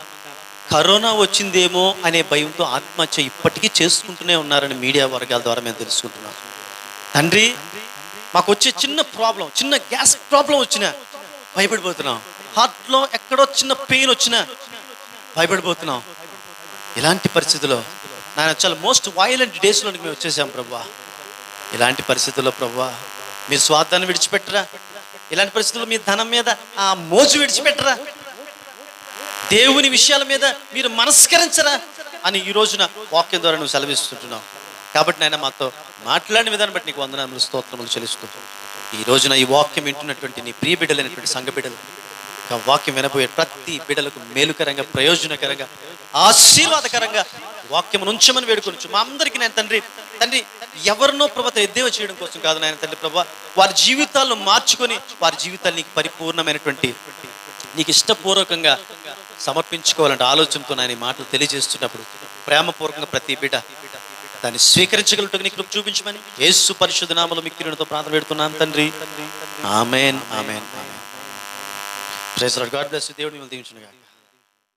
కరోనా వచ్చిందేమో అనే భయంతో ఆత్మహత్య ఇప్పటికీ చేసుకుంటూనే ఉన్నారని మీడియా వర్గాల ద్వారా మేము తెలుసుకుంటున్నాం. తండ్రి, మాకు వచ్చే చిన్న ప్రాబ్లం, చిన్న గ్యాస్ ప్రాబ్లం వచ్చినా భయపడిపోతున్నాం. హార్ట్లో ఎక్కడో చిన్న పెయిన్ వచ్చినా భయపడిపోతున్నాం. ఇలాంటి పరిస్థితుల్లో నాయన చాలా మోస్ట్ వైలెంట్ డేస్లోనికి మేము వచ్చేసాం ప్రభువా. ఇలాంటి పరిస్థితుల్లో ప్రభువా మీరు స్వార్థాన్ని విడిచిపెట్టరా? ఇలాంటి పరిస్థితుల్లో మీ ధనం మీద ఆ మోజు విడిచిపెట్టరా? దేవుని విషయాల మీద మీరు మనస్కరించరా అని ఈ రోజున వాక్యం ద్వారా నువ్వు సెలవిస్తుంటున్నావు. కాబట్టి నాయన మాతో మాట్లాడిన విధానం బట్టి నీకు వందనాలు, స్తోత్రములు చెల్లిస్తూ ఈ రోజున ఈ వాక్యం వింటున్నటువంటి నీ ప్రియ బిడ్డలైనటువంటి సంఘ బిడ్డలు, ఆ వాక్యం వినబోయే ప్రతి బిడ్డలకు మేలుకరంగా, ప్రయోజనకరంగా, ఆశీర్వాదకరంగా వాక్యం ఉంచమని వేడుకొనొచ్చు. మా అందరికీ నేను తండ్రి ఎవరినో ప్రభు ఎద్దేవా చేయడం కోసం కాదు నాయన తండ్రి ప్రభు, వారి జీవితాలను మార్చుకొని వారి జీవితాలు నీకు పరిపూర్ణమైనటువంటి నీకు ఇష్టపూర్వకంగా సమర్పించుకోవాలంటే ఆలోచనతో నాయన ఈ మాటలు తెలియజేస్తున్నప్పుడు ప్రేమపూర్వకంగా ప్రతి బిడ్డ దాన్ని స్వీకరించగలుగుటకు నీకు కృప చూపించమని యేసు పరిశుద్ధ నామములో మిక్కిలితో ప్రార్థన పెడుతున్నాను తండ్రి. Amen, amen, amen. Praise the Lord. God bless you. దేవుడు మిమ్మల్ని దీవించును గాక.